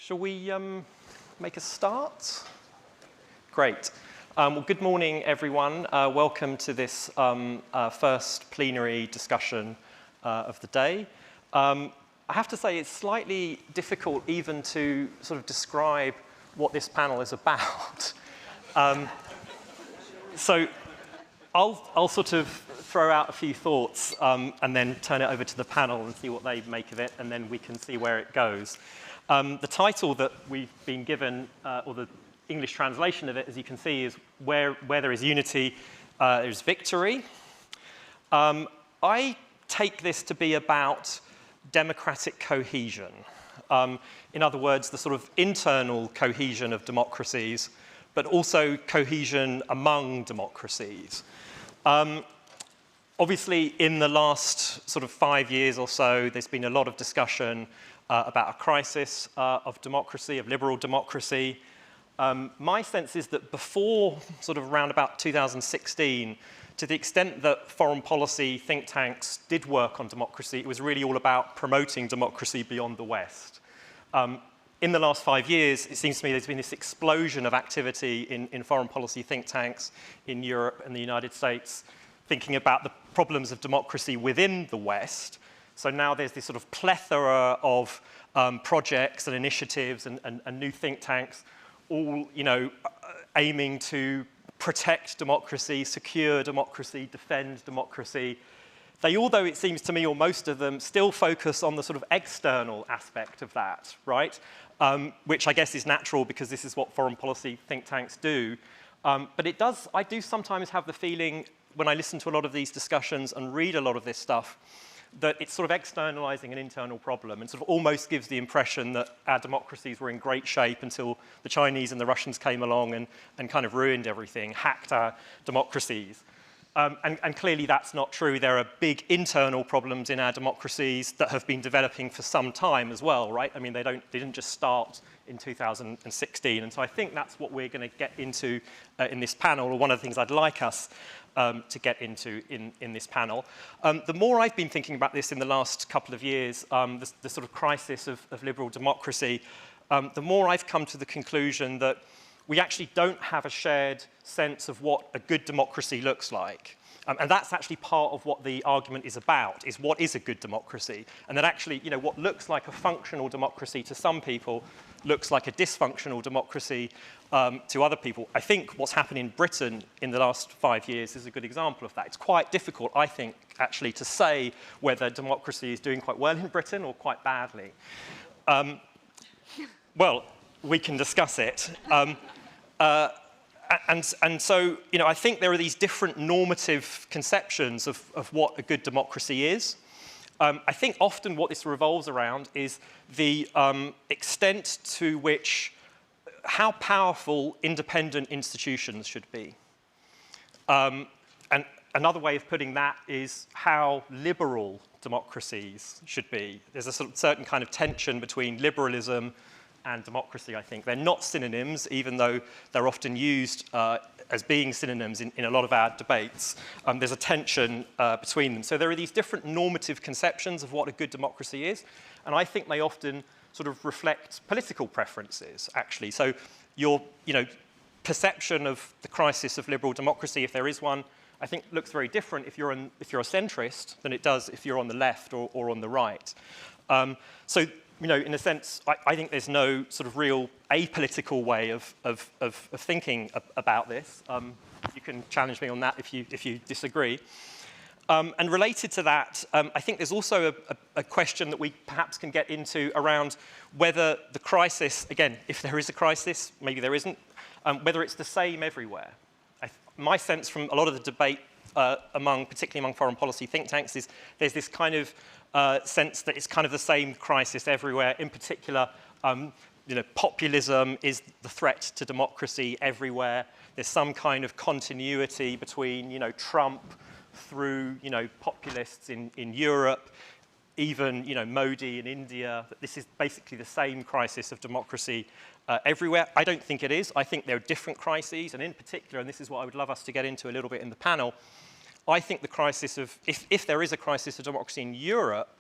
Shall we make a start? Great. Well, good morning, everyone. Welcome to this first plenary discussion of the day. I have to say it's slightly difficult even to sort of describe what this panel is about. So I'll sort of throw out a few thoughts and then turn it over to the panel and see what they make of it, and then we can see where it goes. The title that we've been given, or the English translation of it, as you can see, is Where There Is Unity, There's Victory. I take this to be about democratic cohesion. In other words, the sort of internal cohesion of democracies, but also cohesion among democracies. Obviously, in the last sort of 5 years or so, there's been a lot of discussion about a crisis of democracy, of liberal democracy. My sense is that before sort of around about 2016, to the extent that foreign policy think tanks did work on democracy, it was really all about promoting democracy beyond the West. In the last 5 years, it seems to me there's been this explosion of activity in foreign policy think tanks in Europe and the United States, thinking about the problems of democracy within the West. So now there's this sort of plethora of projects and initiatives and new think tanks, all aiming to protect democracy, secure democracy, defend democracy. They all, though it seems to me, or most of them, still focus on the sort of external aspect of that, right? Which I guess is natural because this is what foreign policy think tanks do. But I do sometimes have the feeling, when I listen to a lot of these discussions and read a lot of this stuff, that it's sort of externalizing an internal problem and sort of almost gives the impression that our democracies were in great shape until the Chinese and the Russians came along and kind of ruined everything, hacked our democracies. And clearly that's not true. There are big internal problems in our democracies that have been developing for some time as well, right? I mean, they didn't just start in 2016. And so I think that's what we're going to get into in this panel, or one of the things I'd like us to get into in this panel. The more I've been thinking about this in the last couple of years, the sort of crisis of liberal democracy, the more I've come to the conclusion that we actually don't have a shared sense of what a good democracy looks like. And that's actually part of what the argument is about, is what is a good democracy? And that actually, what looks like a functional democracy to some people looks like a dysfunctional democracy to other people. I think what's happened in Britain in the last 5 years is a good example of that. It's quite difficult, I think, actually, to say whether democracy is doing quite well in Britain or quite badly. Well, we can discuss it. And so, I think there are these different normative conceptions of what a good democracy is. I think often what this revolves around is the extent to which, how powerful independent institutions should be. And another way of putting that is how liberal democracies should be. There's a certain kind of tension between liberalism and democracy, I think. They're not synonyms, even though they're often used as being synonyms in a lot of our debates. There's a tension between them. So there are these different normative conceptions of what a good democracy is, and I think they often sort of reflect political preferences, actually. So your perception of the crisis of liberal democracy, if there is one, I think looks very different if you're a centrist than it does if you're on the left or on the right. So in a sense, I think there's no sort of real apolitical way of thinking about this. You can challenge me on that if you disagree. And related to that, I think there's also a question that we perhaps can get into around whether the crisis, again, if there is a crisis, maybe there isn't, whether it's the same everywhere. My sense from a lot of the debate particularly among foreign policy think tanks, is there's this kind of sense that it's kind of the same crisis everywhere. In particular, populism is the threat to democracy everywhere. There's some kind of continuity between, Trump through, populists in Europe, even, Modi in India. This is basically the same crisis of democracy everywhere. I don't think it is. I think there are different crises, and in particular, and this is what I would love us to get into a little bit in the panel, I think the crisis of, if there is a crisis of democracy in Europe,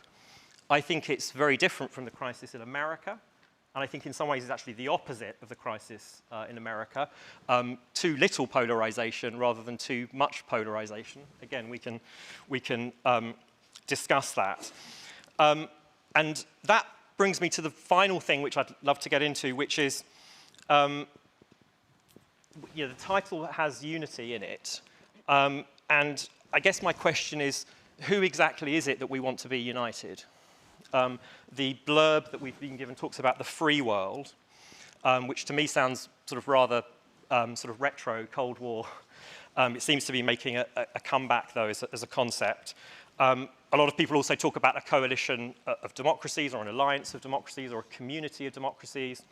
I think it's very different from the crisis in America. and I think in some ways is actually the opposite of the crisis in America. Too little polarization rather than too much polarization. Again, we can discuss that. And that brings me to the final thing which I'd love to get into, which is, the title has unity in it. And I guess my question is, who exactly is it that we want to be united? The blurb that we've been given talks about the free world, which to me sounds sort of rather sort of retro, Cold War. It seems to be making a comeback, though, as a concept. A lot of people also talk about a coalition of democracies or an alliance of democracies or a community of democracies.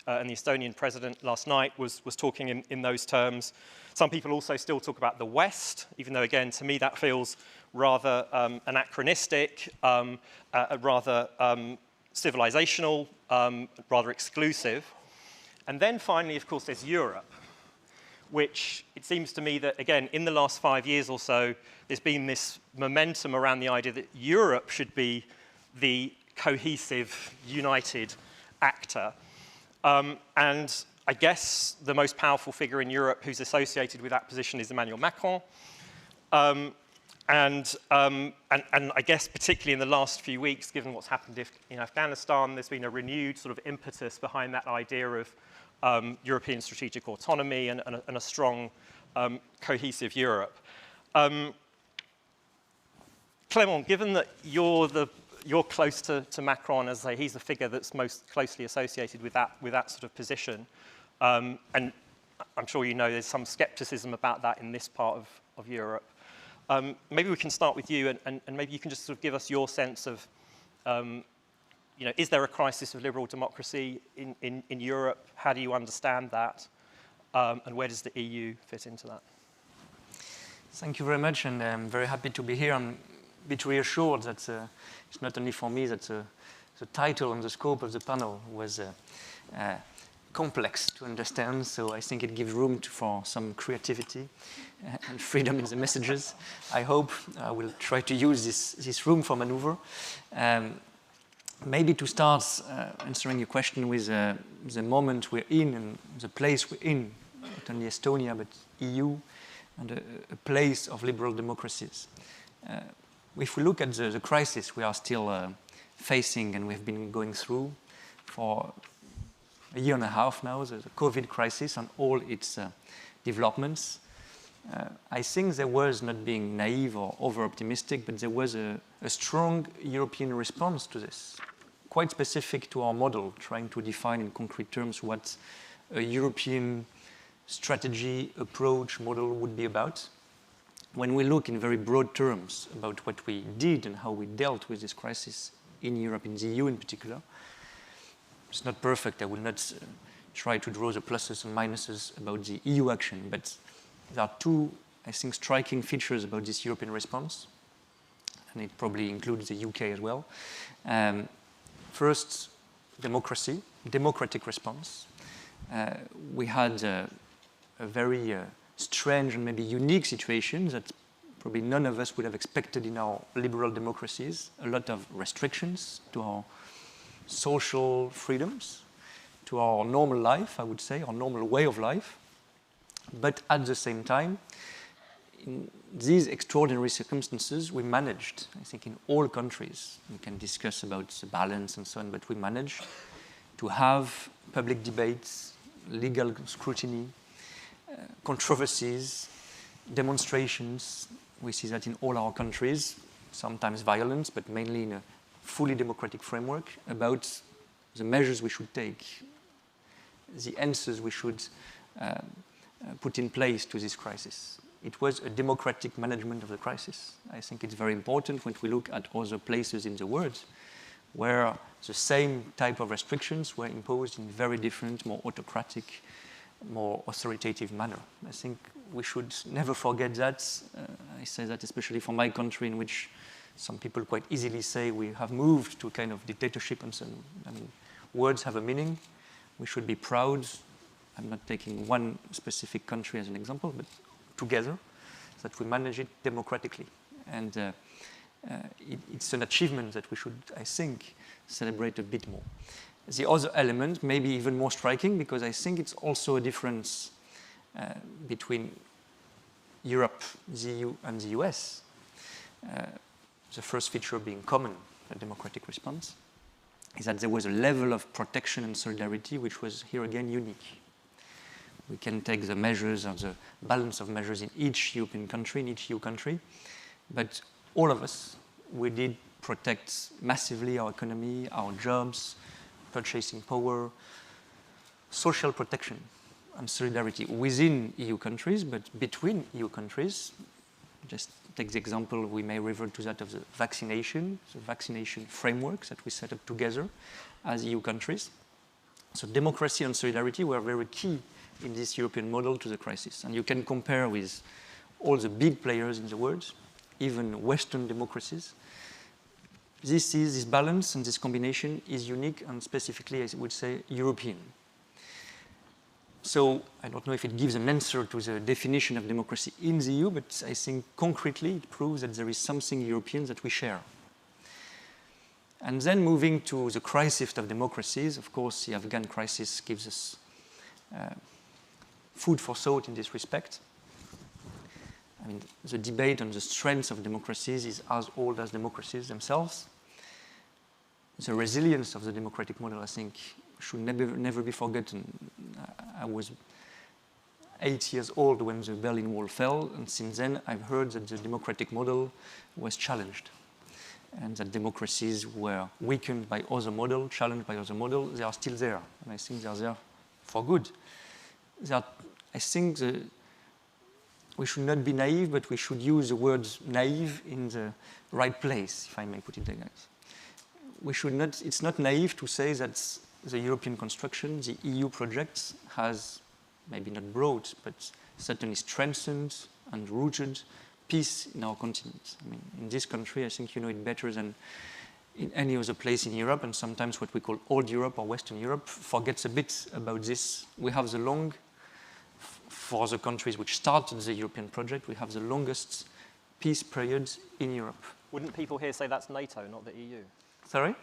And the Estonian president last night was talking in those terms. Some people also still talk about the West, even though, again, to me that feels rather anachronistic, rather civilizational, rather exclusive. And then finally, of course, there's Europe, which it seems to me that, again, in the last 5 years or so, there's been this momentum around the idea that Europe should be the cohesive, united actor. And I guess the most powerful figure in Europe who's associated with that position is Emmanuel Macron. And I guess particularly in the last few weeks, given what's happened in Afghanistan, there's been a renewed sort of impetus behind that idea of European strategic autonomy and a strong, cohesive Europe. Clément, given that you're close to Macron, as I say, he's the figure that's most closely associated with that sort of position, and I'm sure you know there's some skepticism about that in this part of Europe. Maybe we can start with you, and maybe you can just sort of give us your sense of, is there a crisis of liberal democracy in Europe? How do you understand that? And where does the EU fit into that? Thank you very much, and I'm very happy to be here. I'm a bit reassured that it's not only for me that the title and the scope of the panel was complex to understand, so I think it gives room for some creativity and freedom in the messages. I hope I will try to use this room for maneuver. Maybe to start answering your question with the moment we're in and the place we're in, not only Estonia but EU, and a place of liberal democracies. If we look at the crisis we are still facing and we've been going through for a year and a half now, the COVID crisis and all its developments, I think there was, not being naive or over-optimistic, but there was a strong European response to this, quite specific to our model, trying to define in concrete terms what a European strategy, approach, model would be about. When we look in very broad terms about what we did and how we dealt with this crisis in Europe, in the EU in particular, it's not perfect. I will not try to draw the pluses and minuses about the EU action, but there are two, I think, striking features about this European response, and it probably includes the UK as well. First, democracy, democratic response. We had a very strange and maybe unique situation that probably none of us would have expected in our liberal democracies. A lot of restrictions to our social freedoms, to our normal life, I would say, our normal way of life. But at the same time, in these extraordinary circumstances, we managed, I think in all countries, we can discuss about the balance and so on, but we managed to have public debates, legal scrutiny, controversies, demonstrations. We see that in all our countries, sometimes violence, but mainly in a fully democratic framework, about the measures we should take, the answers we should put in place to this crisis. It was a democratic management of the crisis. I think it's very important when we look at other places in the world where the same type of restrictions were imposed in very different, more autocratic, more authoritative manner. I think we should never forget that. I say that especially for my country, in which some people quite easily say we have moved to a kind of dictatorship and so on. I mean, words have a meaning. We should be proud. I'm not taking one specific country as an example, but together, that we manage it democratically. And it's an achievement that we should, I think, celebrate a bit more. The other element may be even more striking because I think it's also a difference between Europe, the EU, and the US. The first feature being common, a democratic response, is that there was a level of protection and solidarity which was here again unique. We can take the measures of the balance of measures in each European country, in each EU country, but all of us, we did protect massively our economy, our jobs, purchasing power, social protection and solidarity within EU countries, but between EU countries. Just take the example, we may revert to that of the vaccination frameworks that we set up together as EU countries. So democracy and solidarity were very key in this European model to the crisis. And you can compare with all the big players in the world, even Western democracies. This balance and this combination is unique and specifically, I would say, European. So I don't know if it gives an answer to the definition of democracy in the EU, but I think concretely it proves that there is something European that we share. And then moving to the crisis of democracies, of course, the Afghan crisis gives us food for thought in this respect. I mean, the debate on the strength of democracies is as old as democracies themselves. The resilience of the democratic model, I think, should never be forgotten. I was 8 years old when the Berlin Wall fell, and since then I've heard that the democratic model was challenged, and that democracies were weakened by other models, challenged by other models. They are still there, and I think they are there for good. I think we should not be naive, but we should use the word naive in the right place, if I may put it like that. We should not, it's not naive to say that the European construction, the EU project, has maybe not brought, but certainly strengthened and rooted peace in our continent. I mean, in this country, I think you know it better than in any other place in Europe, and sometimes what we call old Europe or Western Europe forgets a bit about this. We have for the countries which started the European project, we have the longest peace period in Europe. Wouldn't people here say that's NATO, not the EU? Sorry?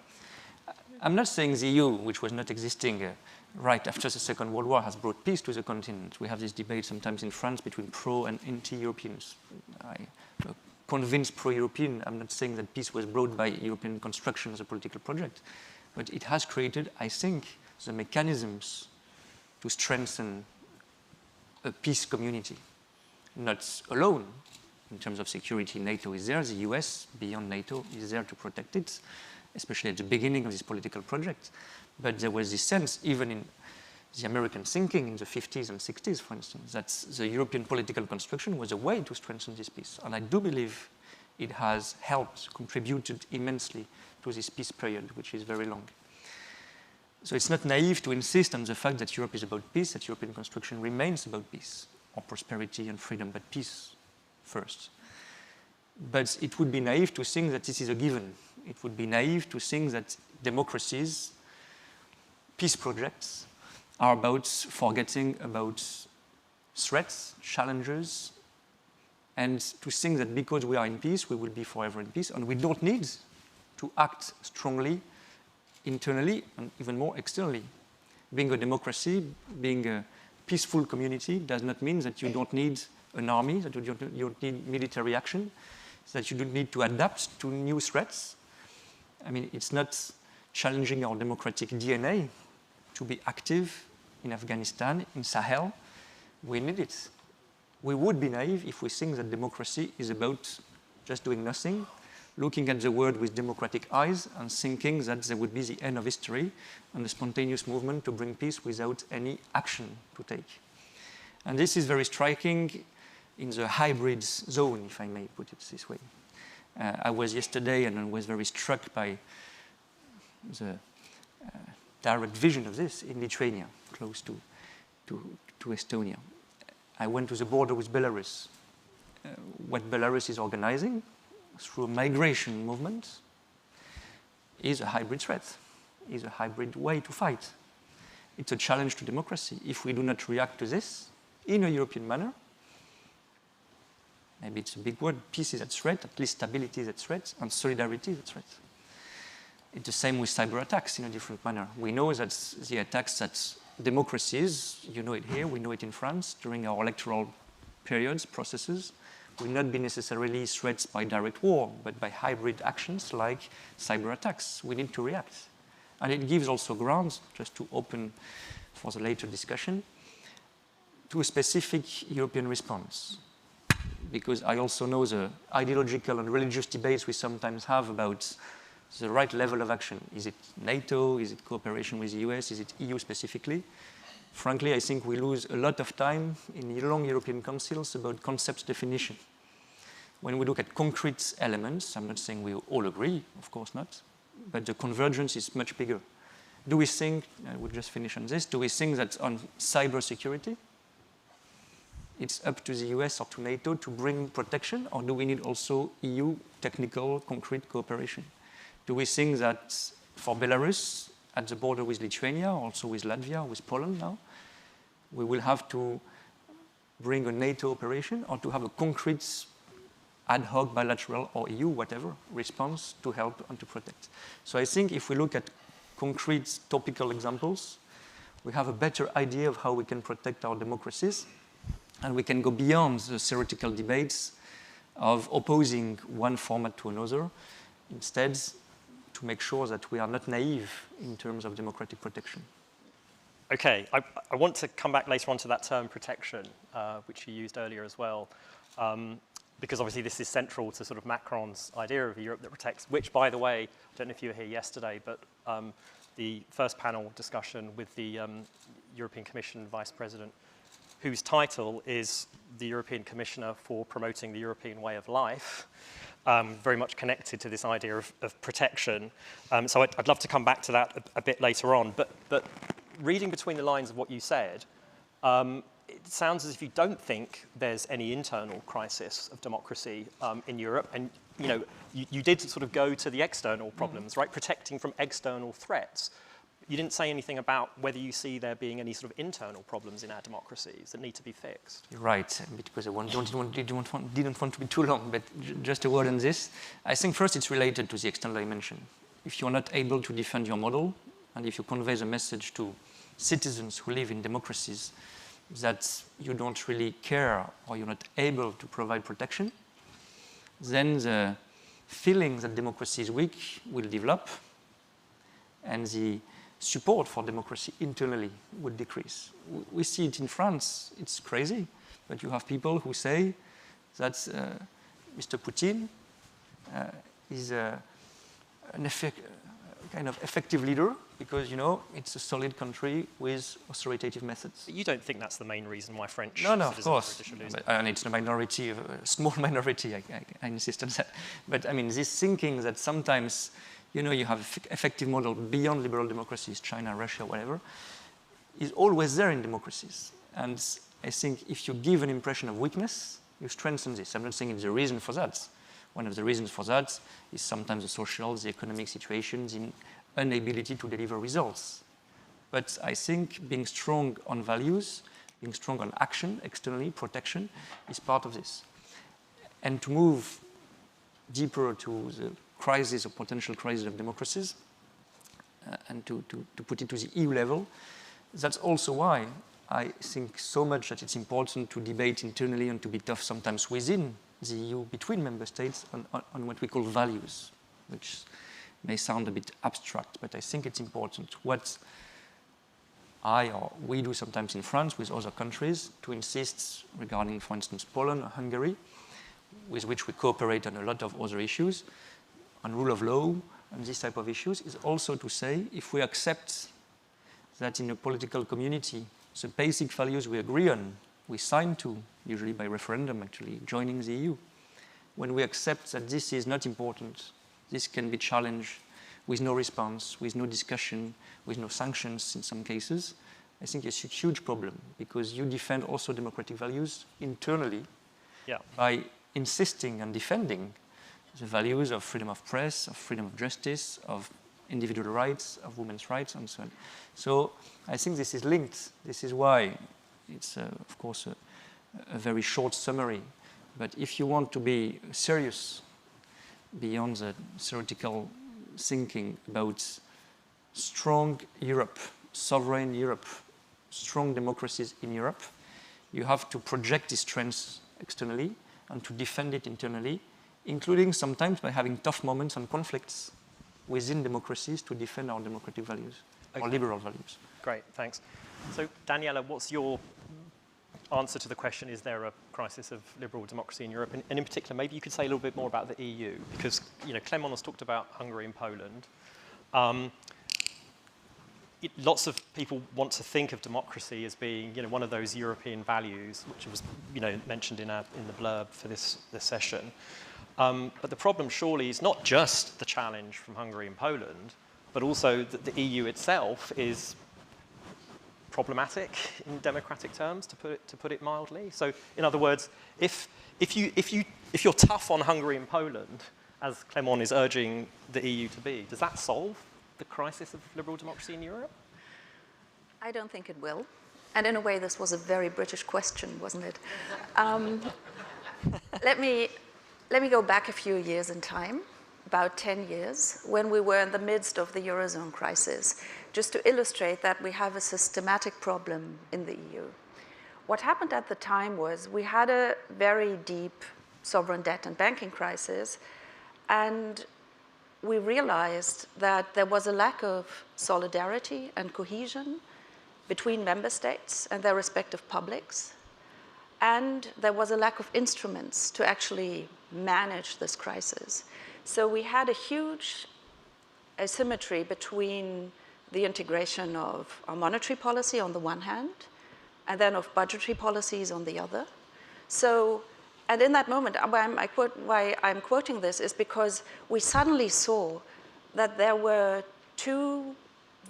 I'm not saying the EU, which was not existing right after the Second World War, has brought peace to the continent. We have this debate sometimes in France between pro and anti-Europeans. I'm convinced pro-European. I'm not saying that peace was brought by European construction as a political project, but it has created, I think, the mechanisms to strengthen a peace community. Not alone. In terms of security, NATO is there. The US, beyond NATO, is there to protect it, especially at the beginning of this political project. But there was this sense, even in the American thinking in the 50s and 60s, for instance, that the European political construction was a way to strengthen this peace. And I do believe it has helped, contributed immensely to this peace period, which is very long. So it's not naive to insist on the fact that Europe is about peace, that European construction remains about peace, or prosperity and freedom, but peace first. But it would be naive to think that this is a given. It would be naive to think that democracies, peace projects, are about forgetting about threats, challenges, and to think that because we are in peace, we will be forever in peace, and we don't need to act strongly internally and even more externally. Being a democracy, being a peaceful community does not mean that you don't need an army, that you don't need military action, that you don't need to adapt to new threats. I mean, it's not challenging our democratic DNA to be active in Afghanistan, in Sahel. We need it. We would be naive if we think that democracy is about just doing nothing, looking at the world with democratic eyes and thinking that there would be the end of history and a spontaneous movement to bring peace without any action to take. And this is very striking in the hybrid zone, if I may put it this way. I was yesterday and I was very struck by the direct vision of this in Lithuania, close to Estonia. I went to the border with Belarus. What Belarus is organizing through a migration movement is a hybrid threat, is a hybrid way to fight. It's a challenge to democracy. If we do not react to this in a European manner, maybe it's a big word, peace is at threat, at least stability is at threat, and solidarity is at threat. It's the same with cyber attacks in a different manner. We know that the attacks that democracies, you know it here, we know it in France, during our electoral periods, processes, will not be necessarily threats by direct war, but by hybrid actions like cyber attacks. We need to react. And it gives also grounds, just to open for the later discussion, to a specific European response. Because I also know the ideological and religious debates we sometimes have about the right level of action. Is it NATO? Is it cooperation with the US? Is it EU specifically? Frankly, I think we lose a lot of time in long European councils about concept definition. When we look at concrete elements, I'm not saying we all agree, of course not, but the convergence is much bigger. Do we think, I will just finish on this, do we think that on cybersecurity, it's up to the US or to NATO to bring protection, or do we need also EU technical, concrete cooperation? Do we think that for Belarus, at the border with Lithuania, also with Latvia, with Poland now, we will have to bring a NATO operation or to have a concrete ad hoc, bilateral, or EU, whatever, response to help and to protect? So I think if we look at concrete topical examples, we have a better idea of how we can protect our democracies, and we can go beyond the theoretical debates of opposing one format to another, instead to make sure that we are not naive in terms of democratic protection. Okay, I want to come back later on to that term protection, which you used earlier as well, because obviously this is central to sort of Macron's idea of a Europe that protects, which, by the way, I don't know if you were here yesterday, but the first panel discussion with the European Commission Vice President, whose title is the European Commissioner for Promoting the European Way of Life, very much connected to this idea of protection. So I'd love to come back to that a bit later on. But reading between the lines of what you said, it sounds as if you don't think there's any internal crisis of democracy in Europe. And you did sort of go to the external problems, right? Protecting from external threats. You didn't say anything about whether you see there being any sort of internal problems in our democracies that need to be fixed. You're right, because I didn't want to be too long, but just a word on this. I think first it's related to the external dimension. If you're not able to defend your model, and if you convey the message to citizens who live in democracies that you don't really care or you're not able to provide protection, then the feeling that democracy is weak will develop, and the support for democracy internally would decrease. We see it in France. It's crazy, but you have people who say that Mr. Putin is kind of effective leader because, it's a solid country with authoritative methods. But you don't think that's the main reason why French No, of citizens course. are losing? And it's a minority, a small minority, I insist on that. But I mean, this thinking that sometimes you have effective model beyond liberal democracies, China, Russia, whatever, is always there in democracies. And I think if you give an impression of weakness, you strengthen this. I'm not saying it's the reason for that. One of the reasons for that is sometimes the social, the economic situations, the inability to deliver results. But I think being strong on values, being strong on action, externally, protection, is part of this. And to move deeper to the crisis or potential crisis of democracies, and to put it to the EU level, that's also why I think so much that it's important to debate internally and to be tough sometimes within the EU, between member states, on what we call values, which may sound a bit abstract, but I think it's important. What I or we do sometimes in France with other countries to insist regarding, for instance, Poland or Hungary, with which we cooperate on a lot of other issues, on rule of law and this type of issues, is also to say if we accept that in a political community, the basic values we agree on, we sign to, usually by referendum actually, joining the EU. When we accept that this is not important, this can be challenged with no response, with no discussion, with no sanctions in some cases, I think it's a huge problem because you defend also democratic values internally by insisting and defending the values of freedom of press, of freedom of justice, of individual rights, of women's rights, and so on. So I think this is linked. This is why it's, of course, a very short summary. But if you want to be serious beyond the theoretical thinking about strong Europe, sovereign Europe, strong democracies in Europe, you have to project these trends externally and to defend it internally, including sometimes by having tough moments and conflicts within democracies to defend our democratic values, our liberal values. Great, thanks. So, Daniela, what's your answer to the question, is there a crisis of liberal democracy in Europe? And in particular, maybe you could say a little bit more about the EU, because Clément has talked about Hungary and Poland. Lots of people want to think of democracy as being one of those European values, which was mentioned in the blurb for this session. But the problem surely is not just the challenge from Hungary and Poland, but also that the EU itself is problematic in democratic terms, to put it mildly. So, in other words, if you're tough on Hungary and Poland, as Clément is urging the EU to be, does that solve the crisis of liberal democracy in Europe? I don't think it will. And in a way, this was a very British question, wasn't it? Let me go back a few years in time, about 10 years, when we were in the midst of the Eurozone crisis, just to illustrate that we have a systematic problem in the EU. What happened at the time was we had a very deep sovereign debt and banking crisis, and we realized that there was a lack of solidarity and cohesion between member states and their respective publics, and there was a lack of instruments to actually manage this crisis. So we had a huge asymmetry between the integration of our monetary policy on the one hand, and then of budgetary policies on the other. So, and in that moment, why I'm quoting this is because we suddenly saw that there were two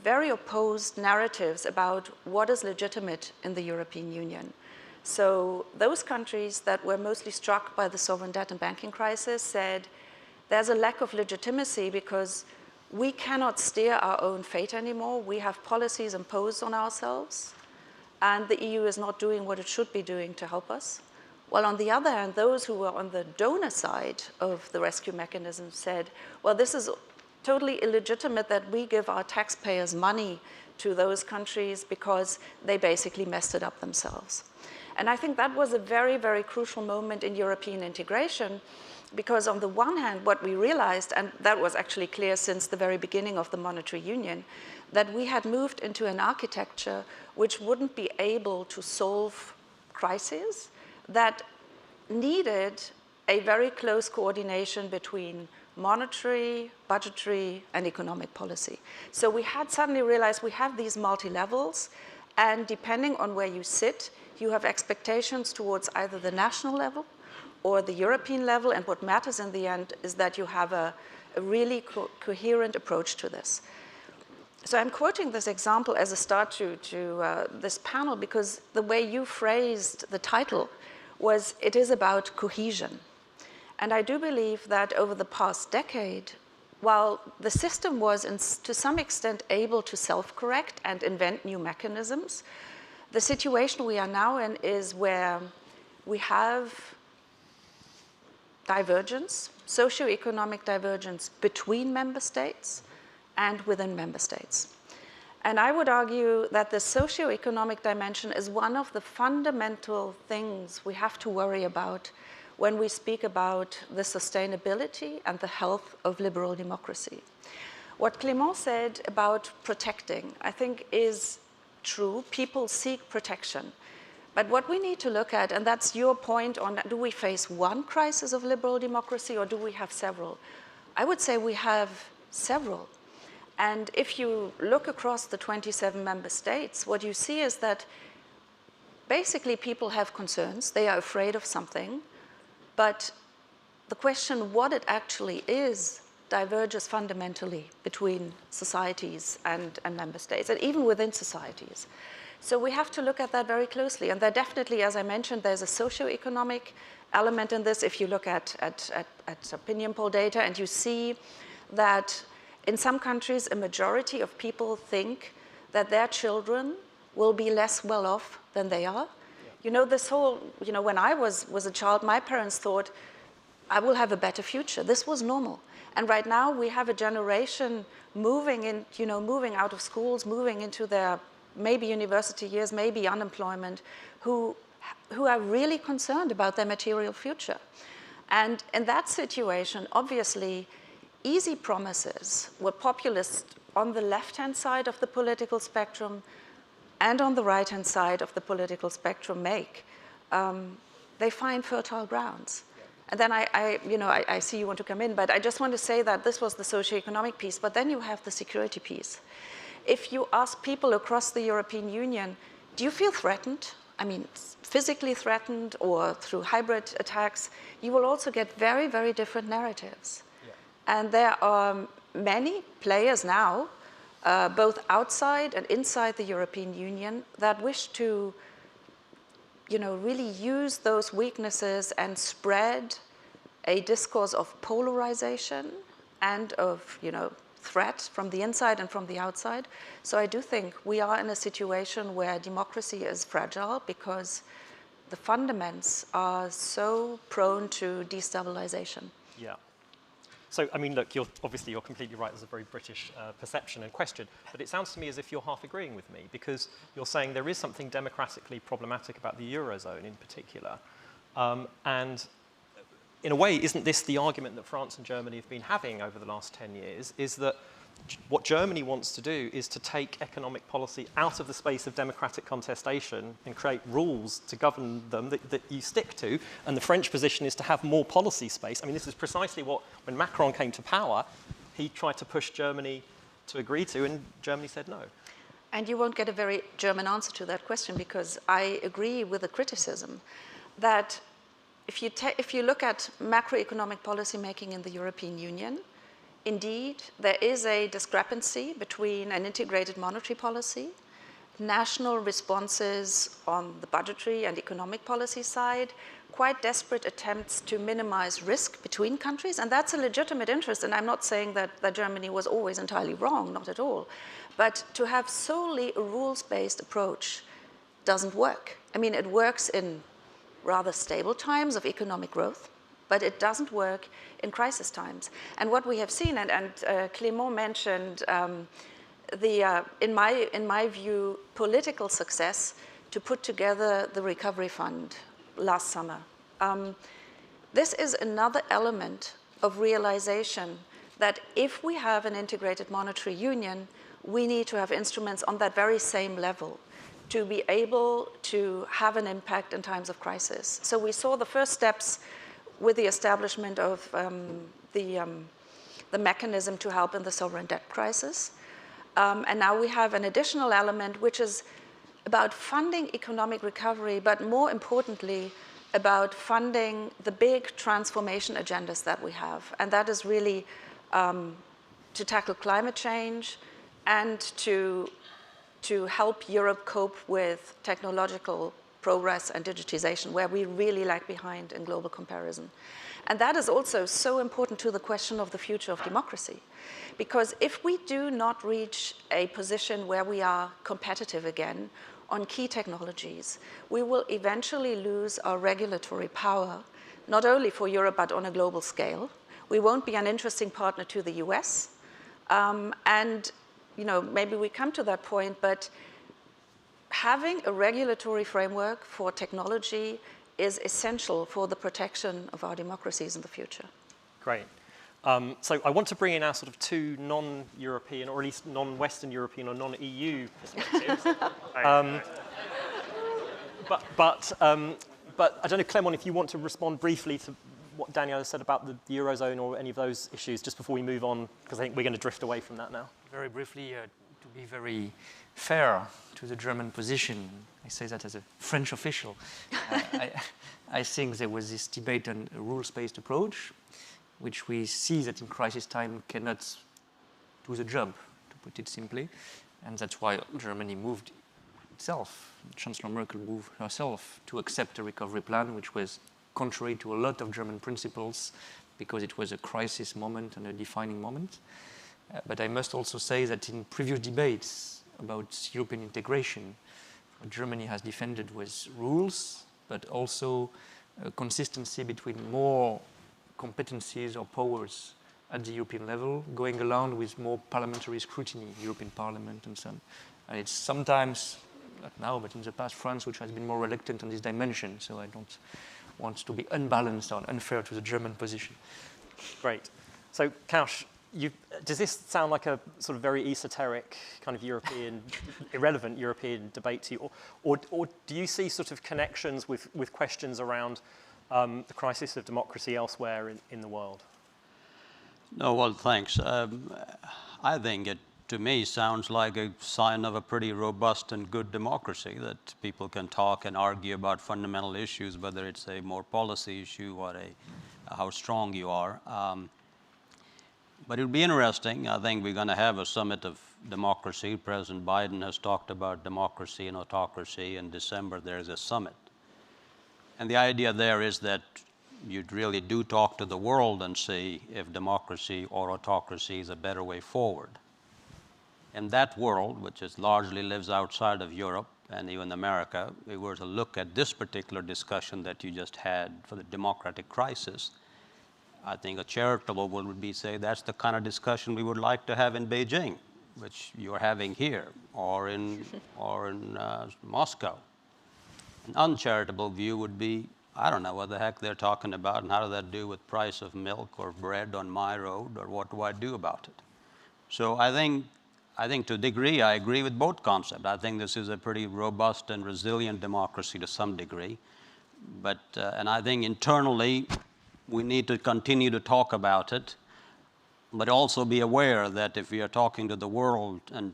very opposed narratives about what is legitimate in the European Union. So those countries that were mostly struck by the sovereign debt and banking crisis said there's a lack of legitimacy because we cannot steer our own fate anymore. We have policies imposed on ourselves, and the EU is not doing what it should be doing to help us. While on the other hand, those who were on the donor side of the rescue mechanism said, well, this is totally illegitimate that we give our taxpayers money to those countries because they basically messed it up themselves. And I think that was a very, very crucial moment in European integration, because on the one hand, what we realized, and that was actually clear since the very beginning of the monetary union, that we had moved into an architecture which wouldn't be able to solve crises, that needed a very close coordination between monetary, budgetary, and economic policy. So we had suddenly realized we have these multi-levels, and depending on where you sit, you have expectations towards either the national level or the European level, and what matters in the end is that you have a really coherent approach to this. So I'm quoting this example as a start to this panel because the way you phrased the title was, it is about cohesion. And I do believe that over the past decade, while the system was to some extent able to self-correct and invent new mechanisms, the situation we are now in is where we have divergence, socioeconomic divergence between member states and within member states. And I would argue that the socioeconomic dimension is one of the fundamental things we have to worry about when we speak about the sustainability and the health of liberal democracy. What Clément said about protecting, I think, is true. People seek protection. But what we need to look at, and that's your point on, do we face one crisis of liberal democracy or do we have several? I would say we have several. And if you look across the 27 member states, what you see is that basically people have concerns. They are afraid of something. But the question what it actually is diverges fundamentally between societies and member states, and even within societies. So we have to look at that very closely. And there definitely, as I mentioned, there's a socioeconomic element in this. If you look at opinion poll data, and you see that in some countries, a majority of people think that their children will be less well off than they are. You know, this whole, when I was a child, my parents thought, I will have a better future. This was normal. And right now we have a generation moving out of schools, moving into their maybe university years, maybe unemployment, who are really concerned about their material future. And in that situation, obviously, easy promises were populist on the left-hand side of the political spectrum and on the right-hand side of the political spectrum make, they find fertile grounds. And then I see you want to come in, but I just want to say that this was the socioeconomic piece, but then you have the security piece. If you ask people across the European Union, do you feel threatened? I mean, physically threatened or through hybrid attacks, you will also get very, very different narratives. Yeah. And there are many players now, both outside and inside the European Union, that wish to really use those weaknesses and spread a discourse of polarization and of, threat from the inside and from the outside. So I do think we are in a situation where democracy is fragile because the fundaments are so prone to destabilization. Yeah. So, I mean, look, you're completely right. There's a very British perception and question. But it sounds to me as if you're half agreeing with me because you're saying there is something democratically problematic about the Eurozone in particular. And in a way, isn't this the argument that France and Germany have been having over the last 10 years, is that what Germany wants to do is to take economic policy out of the space of democratic contestation and create rules to govern them that you stick to, and the French position is to have more policy space. I mean, this is precisely what, when Macron came to power, he tried to push Germany to agree to, and Germany said no. And you won't get a very German answer to that question because I agree with the criticism that if you look at macroeconomic policy making in the European Union, indeed, there is a discrepancy between an integrated monetary policy, national responses on the budgetary and economic policy side, quite desperate attempts to minimize risk between countries, and that's a legitimate interest, and I'm not saying that Germany was always entirely wrong, not at all. But to have solely a rules-based approach doesn't work. I mean, it works in rather stable times of economic growth, but it doesn't work in crisis times. And what we have seen, and Clément mentioned in my view, political success to put together the recovery fund last summer. This is another element of realization that if we have an integrated monetary union, we need to have instruments on that very same level to be able to have an impact in times of crisis. So we saw the first steps with the establishment of the mechanism to help in the sovereign debt crisis. And now we have an additional element, which is about funding economic recovery, but more importantly, about funding the big transformation agendas that we have. And that is really to tackle climate change and to help Europe cope with technological progress and digitization, where we really lag behind in global comparison. And that is also so important to the question of the future of democracy. Because if we do not reach a position where we are competitive again on key technologies, we will eventually lose our regulatory power, not only for Europe, but on a global scale. We won't be an interesting partner to the US. And maybe we come to that point, but having a regulatory framework for technology is essential for the protection of our democracies in the future. Great. So I want to bring in our sort of two non-European, or at least non-Western European or non-EU perspectives. But I don't know, Clément, if you want to respond briefly to what Daniela said about the Eurozone or any of those issues, just before we move on, because I think we're going to drift away from that now. Very briefly, to be very fair to the German position, I say that as a French official, I think there was this debate on a rules-based approach, which we see that in crisis time cannot do the job, to put it simply. And that's why Germany moved itself, Chancellor Merkel moved herself to accept a recovery plan, which was contrary to a lot of German principles, because it was a crisis moment and a defining moment. But I must also say that in previous debates about European integration, what Germany has defended was rules, but also consistency between more competencies or powers at the European level, going along with more parliamentary scrutiny, European Parliament and so on. And it's sometimes, not now, but in the past, France, which has been more reluctant on this dimension, so I don't want to be unbalanced or unfair to the German position. Great. So, Kaush, does this sound like a sort of very esoteric kind of European, irrelevant European debate to you? Or do you see sort of connections with questions around the crisis of democracy elsewhere in the world? No, well, thanks. I think it, to me, sounds like a sign of a pretty robust and good democracy, that people can talk and argue about fundamental issues, whether it's a more policy issue or how strong you are. But it would be interesting. I think we're going to have a summit of democracy. President Biden has talked about democracy and autocracy. In December, there's a summit. And the idea there is that you really do talk to the world and see if democracy or autocracy is a better way forward. In that world, which is largely lives outside of Europe and even America, if we were to look at this particular discussion that you just had for the democratic crisis, I think a charitable would be say that's the kind of discussion we would like to have in Beijing, which you're having here, or in Moscow. An uncharitable view would be, I don't know what the heck they're talking about and how does that do with price of milk or bread on my road, or what do I do about it? So I think to a degree I agree with both concepts. I think this is a pretty robust and resilient democracy to some degree. But, and I think internally we need to continue to talk about it, but also be aware that if we are talking to the world and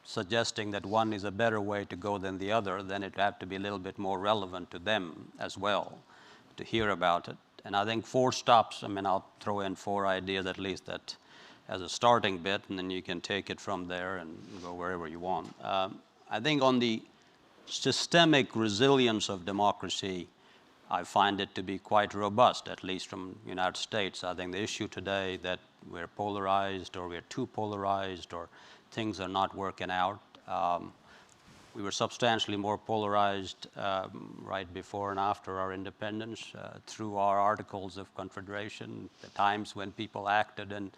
suggesting that one is a better way to go than the other, then it have to be a little bit more relevant to them as well to hear about it. And I think 4 stops, I mean, I'll throw in 4 ideas at least that as a starting bit, and then you can take it from there and go wherever you want. I think on the systemic resilience of democracy, I find it to be quite robust, at least from the United States. I think the issue today that we're polarized or we're too polarized or things are not working out. We were substantially more polarized right before and after our independence through our Articles of Confederation, the times when people acted and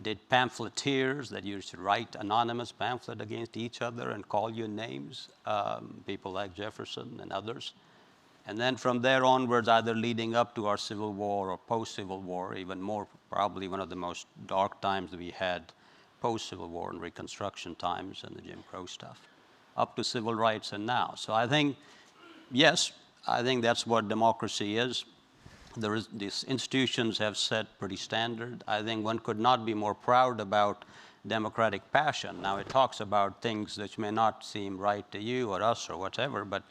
did pamphleteers that used to write anonymous pamphlet against each other and call you names, people like Jefferson and others. And then from there onwards, either leading up to our Civil War or post-Civil War, even more probably one of the most dark times that we had post-Civil War and Reconstruction times and the Jim Crow stuff, up to civil rights and now. So I think, yes, I think that's what democracy is. These institutions have set pretty standard. I think one could not be more proud about democratic passion. Now it talks about things which may not seem right to you or us or whatever, but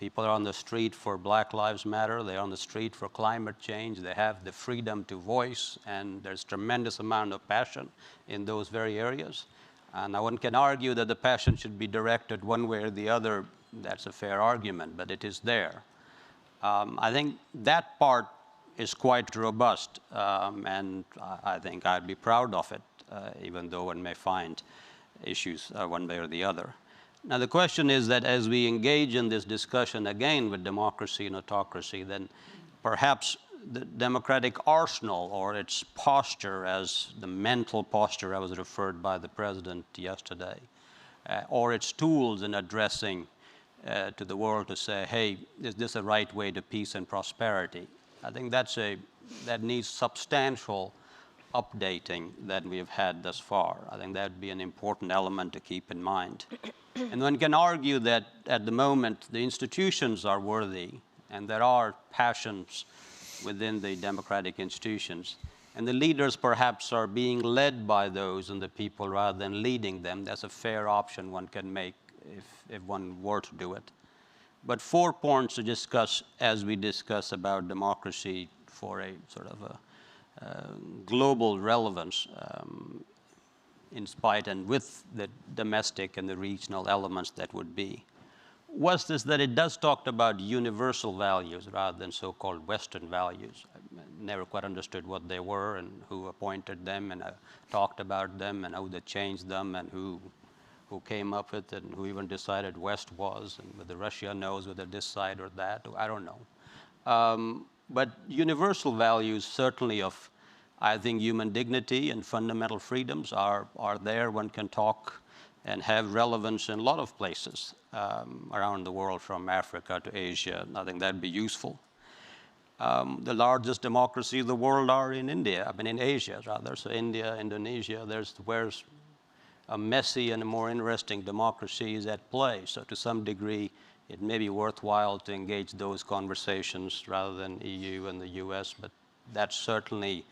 people are on the street for Black Lives Matter. They're on the street for climate change. They have the freedom to voice, and there's tremendous amount of passion in those very areas. And now one can argue that the passion should be directed one way or the other. That's a fair argument, but it is there. I think that part is quite robust, and I think I'd be proud of it, even though one may find issues one way or the other. Now, the question is that as we engage in this discussion again with democracy and autocracy, then perhaps the democratic arsenal or its posture, as the mental posture I was referred by the president yesterday, or its tools in addressing to the world to say, hey, is this a right way to peace and prosperity? I think that needs substantial updating that we've had thus far. I think that would be an important element to keep in mind. And one can argue that at the moment the institutions are worthy and there are passions within the democratic institutions, and the leaders perhaps are being led by those and the people rather than leading them. That's a fair option one can make if one were to do it. But 4 points to discuss as we discuss about democracy for a sort of a global relevance in spite and with the domestic and the regional elements that would be, was this that it does talk about universal values rather than so-called Western values. I never quite understood what they were and who appointed them and talked about them and how they changed them and who came up with it and who even decided West was, and whether Russia knows whether this side or that, I don't know. But universal values certainly of I think human dignity and fundamental freedoms are there. One can talk and have relevance in a lot of places around the world, from Africa to Asia. I think that'd be useful. The largest democracies of the world are in India, in Asia rather. So India, Indonesia, where's a messy and a more interesting democracy is at play. So to some degree, it may be worthwhile to engage those conversations rather than EU and the US, but that's certainly,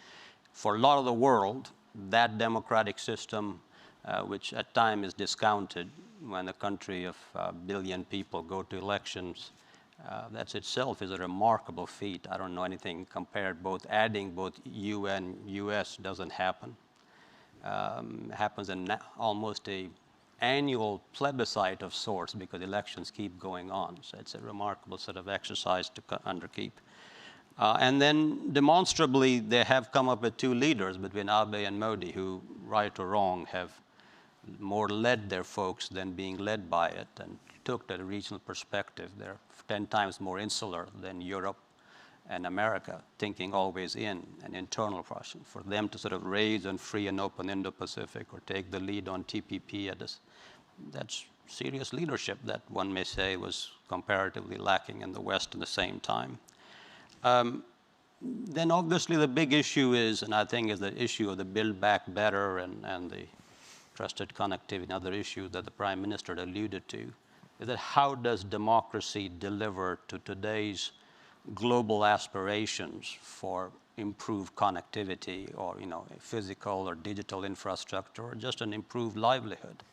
for a lot of the world, that democratic system, which at times is discounted when a country of a billion people go to elections, that itself is a remarkable feat. I don't know anything compared. Adding both EU and US doesn't happen. Happens in almost an annual plebiscite of sorts, because elections keep going on. So it's a remarkable sort of exercise to underkeep. And then demonstrably, they have come up with two leaders between Abe and Modi who, right or wrong, have more led their folks than being led by it, and took that regional perspective. They're 10 times more insular than Europe and America, thinking always in an internal fashion. For them to sort of raise and free and open Indo-Pacific or take the lead on TPP, that's serious leadership that one may say was comparatively lacking in the West at the same time. Then obviously the big issue is, and I think is the issue of the Build Back Better and the trusted connectivity, another issue that the Prime Minister alluded to, is that how does democracy deliver to today's global aspirations for improved connectivity, or physical or digital infrastructure, or just an improved livelihood?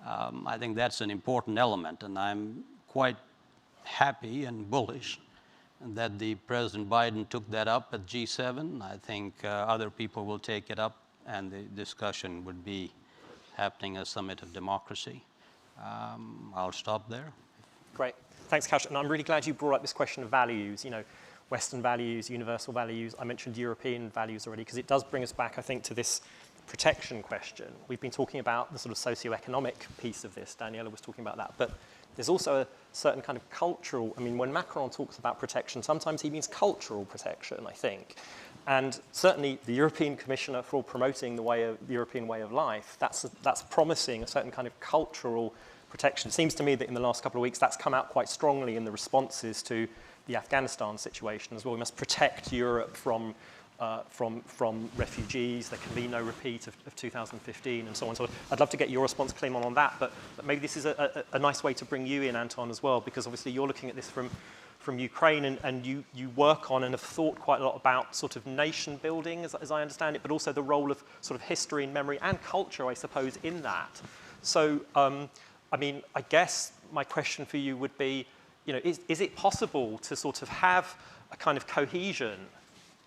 I think that's an important element, and I'm quite happy and bullish that the President Biden took that up at G7. I think other people will take it up, and the discussion would be happening at Summit of Democracy. I'll stop there. Great. Thanks, Kaush. And I'm really glad you brought up this question of values, Western values, universal values. I mentioned European values already, because it does bring us back, I think, to this protection question. We've been talking about the sort of socioeconomic piece of this. Daniela was talking about that. But there's also a certain kind of cultural, when Macron talks about protection, sometimes he means cultural protection, I think. And certainly the European Commissioner for promoting the European way of life, that's promising a certain kind of cultural protection. It seems to me that in the last couple of weeks that's come out quite strongly in the responses to the Afghanistan situation as well. We must protect Europe from refugees. There can be no repeat of 2015 and so on. So I'd love to get your response, Clément, on that. But maybe this is a nice way to bring you in, Anton, as well, because obviously you're looking at this from Ukraine, and you work on and have thought quite a lot about sort of nation building, as I understand it, but also the role of sort of history and memory and culture, I suppose, in that. So, I guess my question for you would be, is it possible to sort of have a kind of cohesion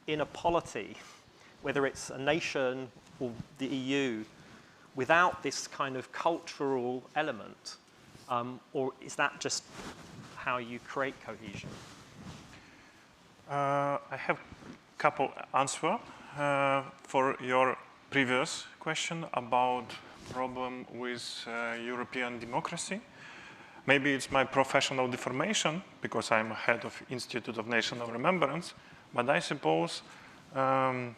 in a polity, whether it's a nation or the EU, without this kind of cultural element? Or is that just how you create cohesion? I have a couple answers for your previous question about problem with European democracy. Maybe it's my professional deformation, because I'm head of Institute of National Remembrance, but I suppose one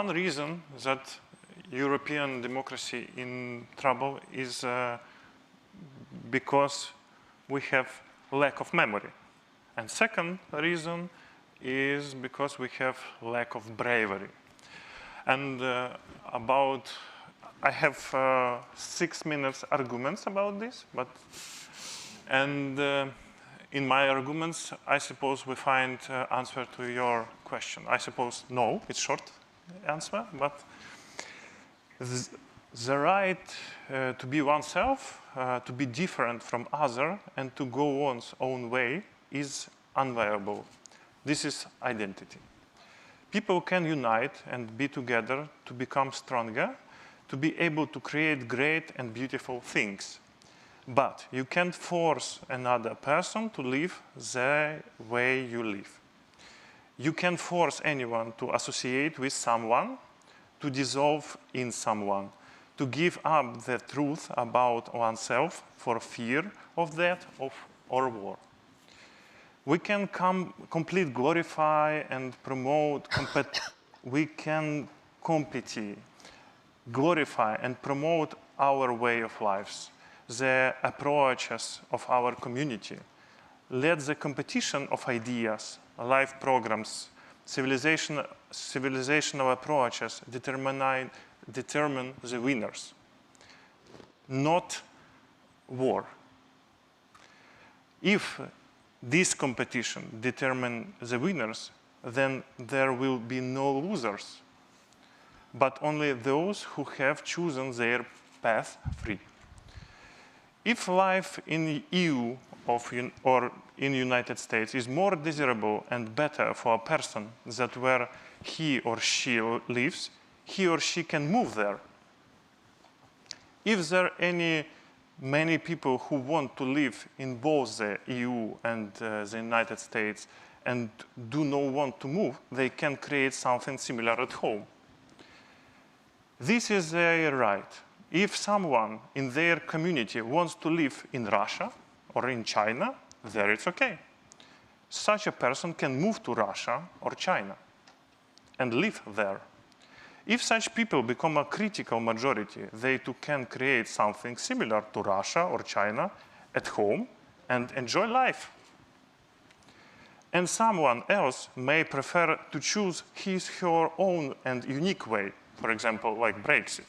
reason that European democracy in trouble is because we have lack of memory. And second reason is because we have lack of bravery. And I have 6 minutes arguments about this, in my arguments, I suppose we find answer to your question. I suppose no, it's short answer, but the right to be oneself, to be different from other, and to go one's own way is unviable. This is identity. People can unite and be together to become stronger, to be able to create great and beautiful things. But you can't force another person to live the way you live. You can't force anyone to associate with someone, to dissolve in someone, to give up the truth about oneself for fear of death or war. We can complete glorify and promote we can compete, glorify and promote our way of lives, the approaches of our community. Let the competition of ideas, life programs, civilizational approaches determine the winners, not war. If this competition determines the winners, then there will be no losers, but only those who have chosen their path free. If life in EU or in the United States is more desirable and better for a person that where he or she lives, he or she can move there. If there are many people who want to live in both the EU and the United States and do not want to move, they can create something similar at home. This is their right. If someone in their community wants to live in Russia or in China, there it's okay. Such a person can move to Russia or China and live there. If such people become a critical majority, they too can create something similar to Russia or China at home and enjoy life. And someone else may prefer to choose his, her own and unique way, for example, like Brexit.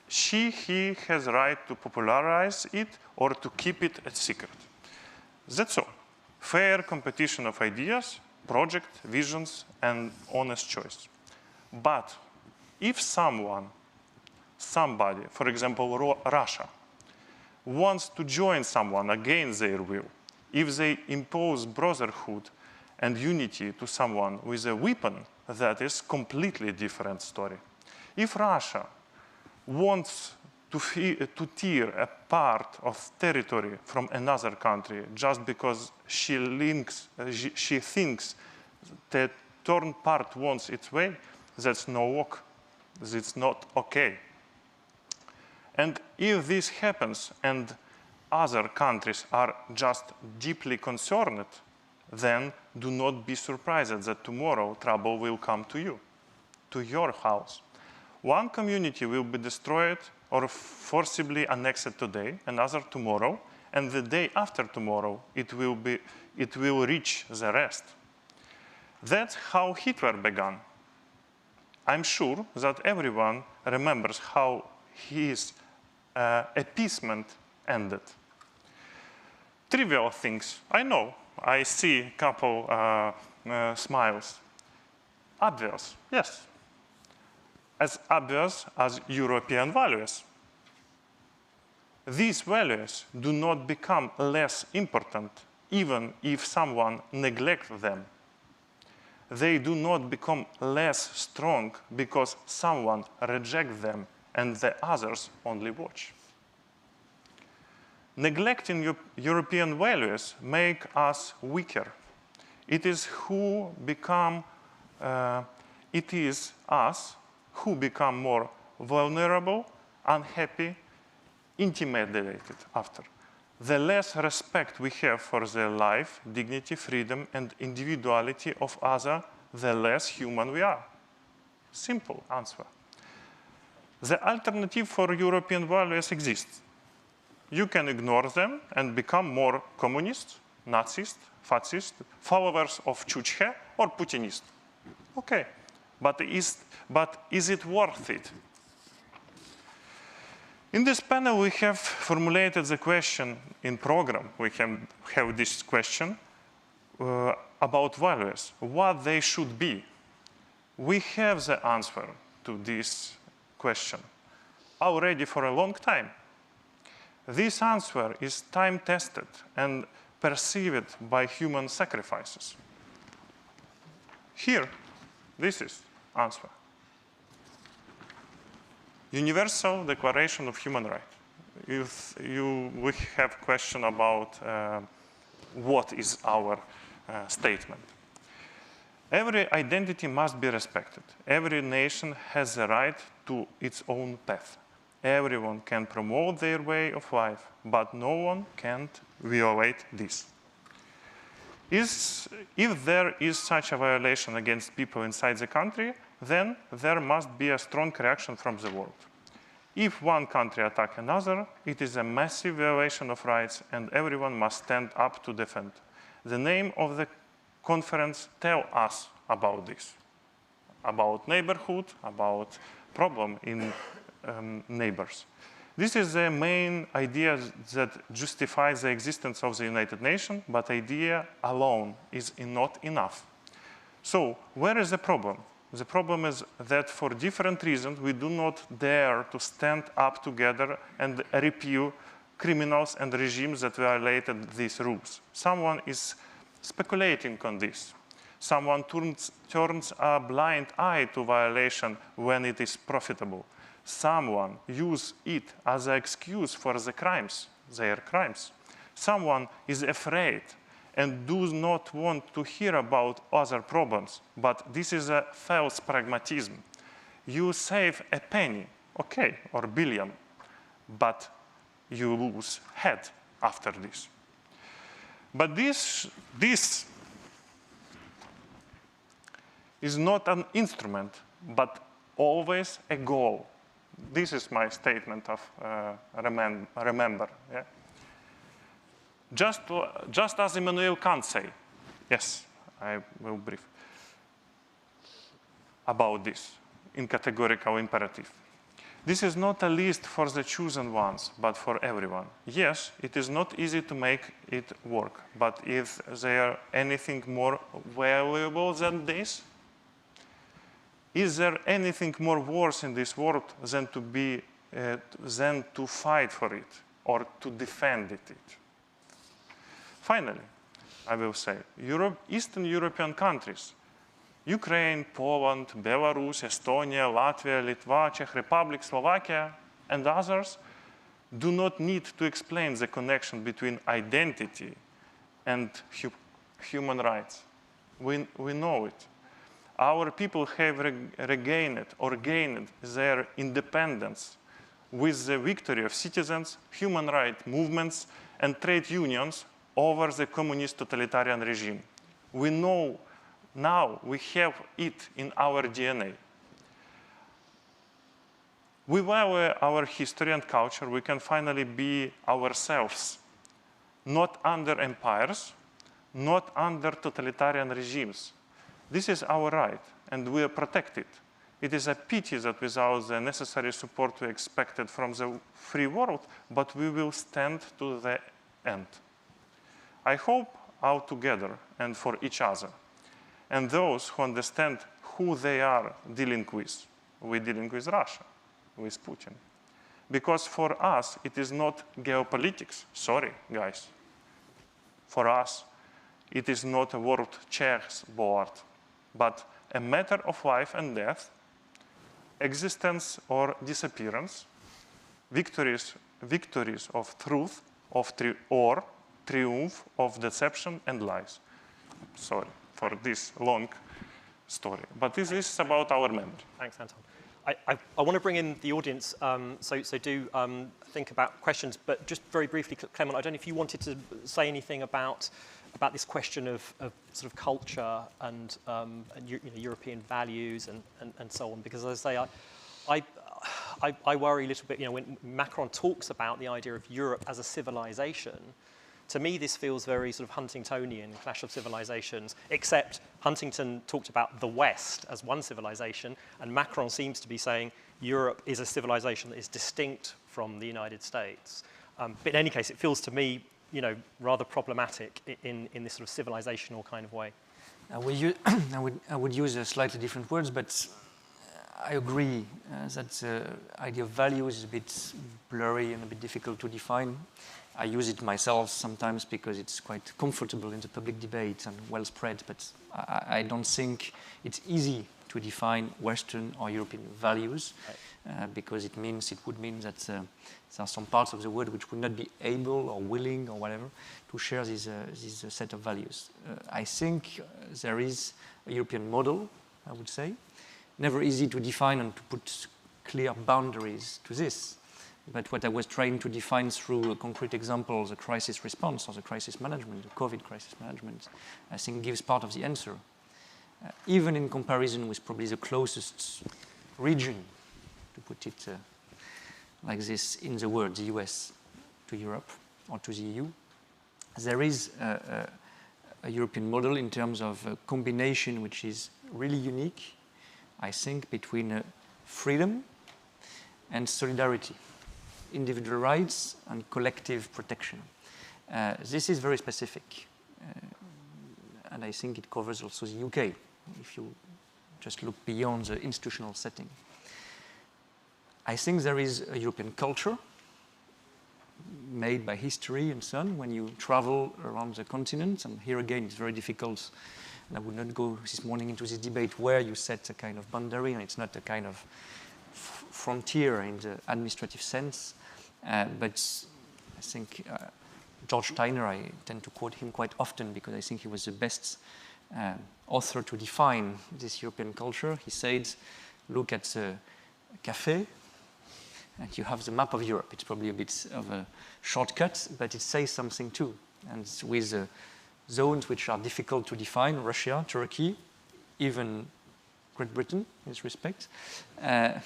He has right to popularize it or to keep it a secret. That's all. Fair competition of ideas, project, visions, and honest choice. But if somebody, for example, Russia, wants to join someone against their will, if they impose brotherhood and unity to someone with a weapon, that is completely different story. If Russia wants to tear a part of territory from another country just because she thinks that torn part wants its way, that's no work. It's not okay. And if this happens and other countries are just deeply concerned, then do not be surprised that tomorrow trouble will come to you, to your house. One community will be destroyed or forcibly annexed today, another tomorrow, and the day after tomorrow it will reach the rest. That's how Hitler began. I'm sure that everyone remembers how his appeasement ended. Trivial things, I know. I see a couple smiles. Obvious, yes. As obvious as European values. These values do not become less important even if someone neglects them. They do not become less strong because someone rejects them and the others only watch. Neglecting European values make us weaker. It is us who become more vulnerable, unhappy, intimidated after. The less respect we have for the life, dignity, freedom, and individuality of others, the less human we are. Simple answer. The alternative for European values exists. You can ignore them and become more communist, Nazist, fascist, followers of Chuchhe, or Putinist. Okay, but is it worth it? In this panel, we have formulated the question in program. We can have this question about values, what they should be. We have the answer to this question already for a long time. This answer is time-tested and perceived by human sacrifices. Here, this is answer. Universal Declaration of Human Rights. If we have question about what is our statement. Every identity must be respected. Every nation has the right to its own path. Everyone can promote their way of life, but no one can violate this. If there is such a violation against people inside the country, then there must be a strong reaction from the world. If one country attacks another, it is a massive violation of rights and everyone must stand up to defend. The name of the conference tells us about this, about neighborhood, about problem in neighbors. This is the main idea that justifies the existence of the United Nations, but idea alone is not enough. So where is the problem? The problem is that for different reasons, we do not dare to stand up together and repeal criminals and regimes that violated these rules. Someone is speculating on this. Someone turns a blind eye to violation when it is profitable. Someone uses it as an excuse for the crimes, their crimes. Someone is afraid and does not want to hear about other problems. But this is a false pragmatism. You save a penny, okay, or billion, but you lose head after this. But this is not an instrument, but always a goal. This is my statement of remember. Yeah? Just as Immanuel Kant say, yes, I will brief about this in categorical imperative. This is not a list for the chosen ones, but for everyone. Yes, it is not easy to make it work, but is there anything more valuable than this? Is there anything more worse in this world than to fight for it or to defend it? Finally, I will say, Eastern European countries, Ukraine, Poland, Belarus, Estonia, Latvia, Litva, Czech Republic, Slovakia, and others do not need to explain the connection between identity and human rights. We know it. Our people have regained or gained their independence with the victory of citizens, human rights movements, and trade unions over the communist totalitarian regime. We know now we have it in our DNA. We value our history and culture. We can finally be ourselves, not under empires, not under totalitarian regimes. This is our right, and we are protected. It is a pity that without the necessary support we expected from the free world, but we will stand to the end. I hope all together and for each other. And those who understand who they are dealing with. We're dealing with Russia, with Putin. Because for us, it is not geopolitics. Sorry, guys. For us, it is not a world chess board, but a matter of life and death, existence or disappearance, victories of truth, or triumph of deception and lies. Sorry for this long story, but this is about our memory. Thanks, Anton. I want to bring in the audience, so do think about questions, but just very briefly, Clément, I don't know if you wanted to say anything about this question of sort of culture and European values and so on, because as I say, I worry a little bit, when Macron talks about the idea of Europe as a civilization. To me, this feels very sort of Huntingtonian, clash of civilizations, except Huntington talked about the West as one civilization, and Macron seems to be saying Europe is a civilization that is distinct from the United States. But in any case, it feels to me, rather problematic in this sort of civilizational kind of way. I would use slightly different words, but I agree that the idea of values is a bit blurry and a bit difficult to define. I use it myself sometimes because it's quite comfortable in the public debate and well spread, but I don't think it's easy to define Western or European values, because it would mean that there are some parts of the world which would not be able or willing or whatever to share this set of values. I think there is a European model, I would say. Never easy to define and to put clear boundaries to this. But what I was trying to define through a concrete example, the crisis response or the crisis management, the COVID crisis management, I think gives part of the answer. Even in comparison with probably the closest region, to put it like this in the world, the US to Europe or to the EU, there is a European model in terms of a combination which is really unique, I think, between freedom and solidarity, individual rights and collective protection. This is very specific, and I think it covers also the UK, if you just look beyond the institutional setting. I think there is a European culture made by history and so on when you travel around the continent, and here again it's very difficult, and I would not go this morning into this debate where you set a kind of boundary, and it's not a kind of frontier in the administrative sense, but I think George Steiner, I tend to quote him quite often because I think he was the best author to define this European culture. He said, look at the cafe, and you have the map of Europe. It's probably a bit of a shortcut, but it says something too. And with zones which are difficult to define, Russia, Turkey, even Great Britain in this respect. I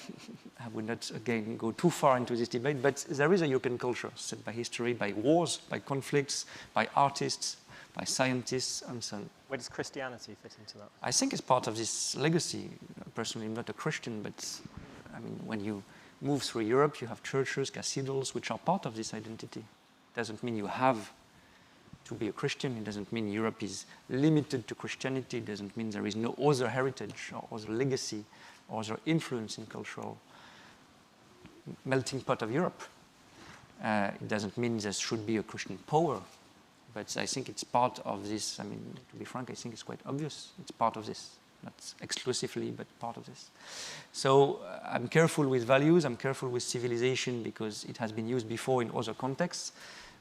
would not, again, go too far into this debate, but there is a European culture set by history, by wars, by conflicts, by artists, by scientists, and so on. Where does Christianity fit into that? I think it's part of this legacy. Personally, I'm not a Christian, but I mean, when you move through Europe, you have churches, cathedrals, which are part of this identity. It doesn't mean you have to be a Christian. It doesn't mean Europe is limited to Christianity. It doesn't mean there is no other heritage or other legacy or other influence in cultural melting pot of Europe. It doesn't mean there should be a Christian power, but I think it's part of this. I mean, to be frank, I think it's quite obvious. It's part of this, not exclusively, but part of this. So I'm careful with values. I'm careful with civilization because it has been used before in other contexts.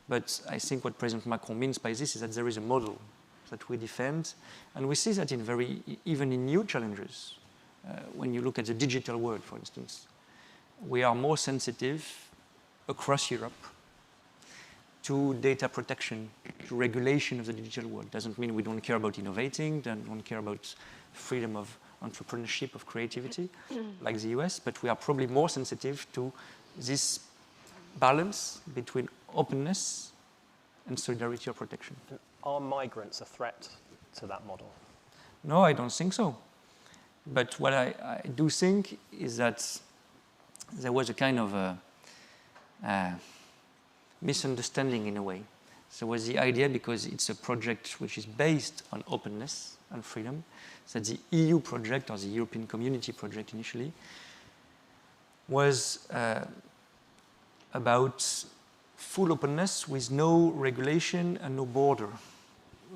But I think what President Macron means by this is that there is a model that we defend. And we see that in even in new challenges. When you look at the digital world, for instance, we are more sensitive across Europe to data protection, to regulation of the digital world. Doesn't mean we don't care about innovating, don't care about freedom of entrepreneurship, of creativity, like the US, but we are probably more sensitive to this balance between openness and solidarity or protection. Are migrants a threat to that model? No, I don't think so. But what I do think is that there was a kind of a misunderstanding in a way. So was the idea, because it's a project which is based on openness and freedom, that the EU project or the European Community project initially was about full openness with no regulation and no border.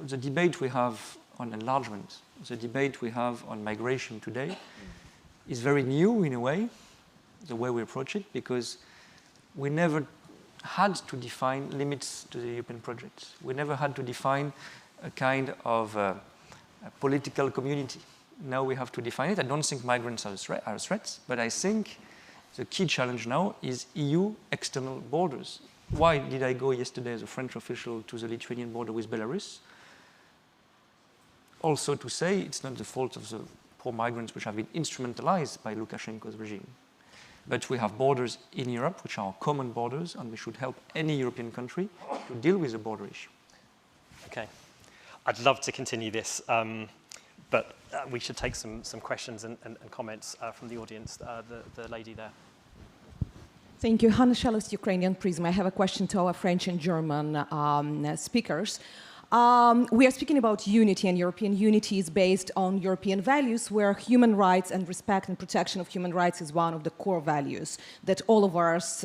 The debate we have on enlargement, the debate we have on migration today is very new in a way, the way we approach it, because we never had to define limits to the European project. We never had to define a kind of a political community. Now we have to define it. I don't think migrants are a threat, but I think the key challenge now is EU external borders. Why did I go yesterday as a French official to the Lithuanian border with Belarus? Also to say it's not the fault of the poor migrants which have been instrumentalized by Lukashenko's regime. But we have borders in Europe which are common borders, and we should help any European country to deal with the border issue. Okay. I'd love to continue this, but we should take some questions and comments from the audience. The lady there. Thank you. Hanna Shellis, Ukrainian Prism. I have a question to our French and German speakers. We are speaking about unity, and European unity is based on European values, where human rights and respect and protection of human rights is one of the core values that all of us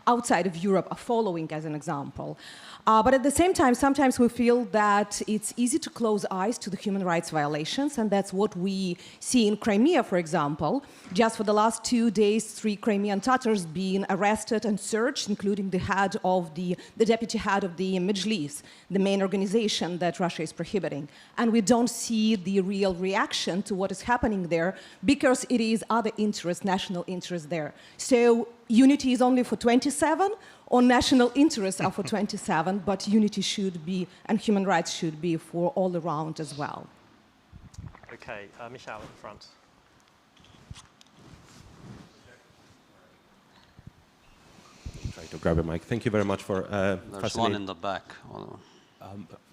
outside of Europe are following as an example. But at the same time, sometimes we feel that it's easy to close eyes to the human rights violations, and that's what we see in Crimea, for example. Just for the last 2 days, 3 Crimean Tatars being arrested and searched, including the deputy head of the Mejlis, the main organization organization that Russia is prohibiting. And we don't see the real reaction to what is happening there because it is other interests, national interests there. So unity is only for 27, or national interests are for 27, but unity should be, and human rights should be for all around as well. Okay, Michal in front. Try to grab a mic. Thank you very much for There's one in the back.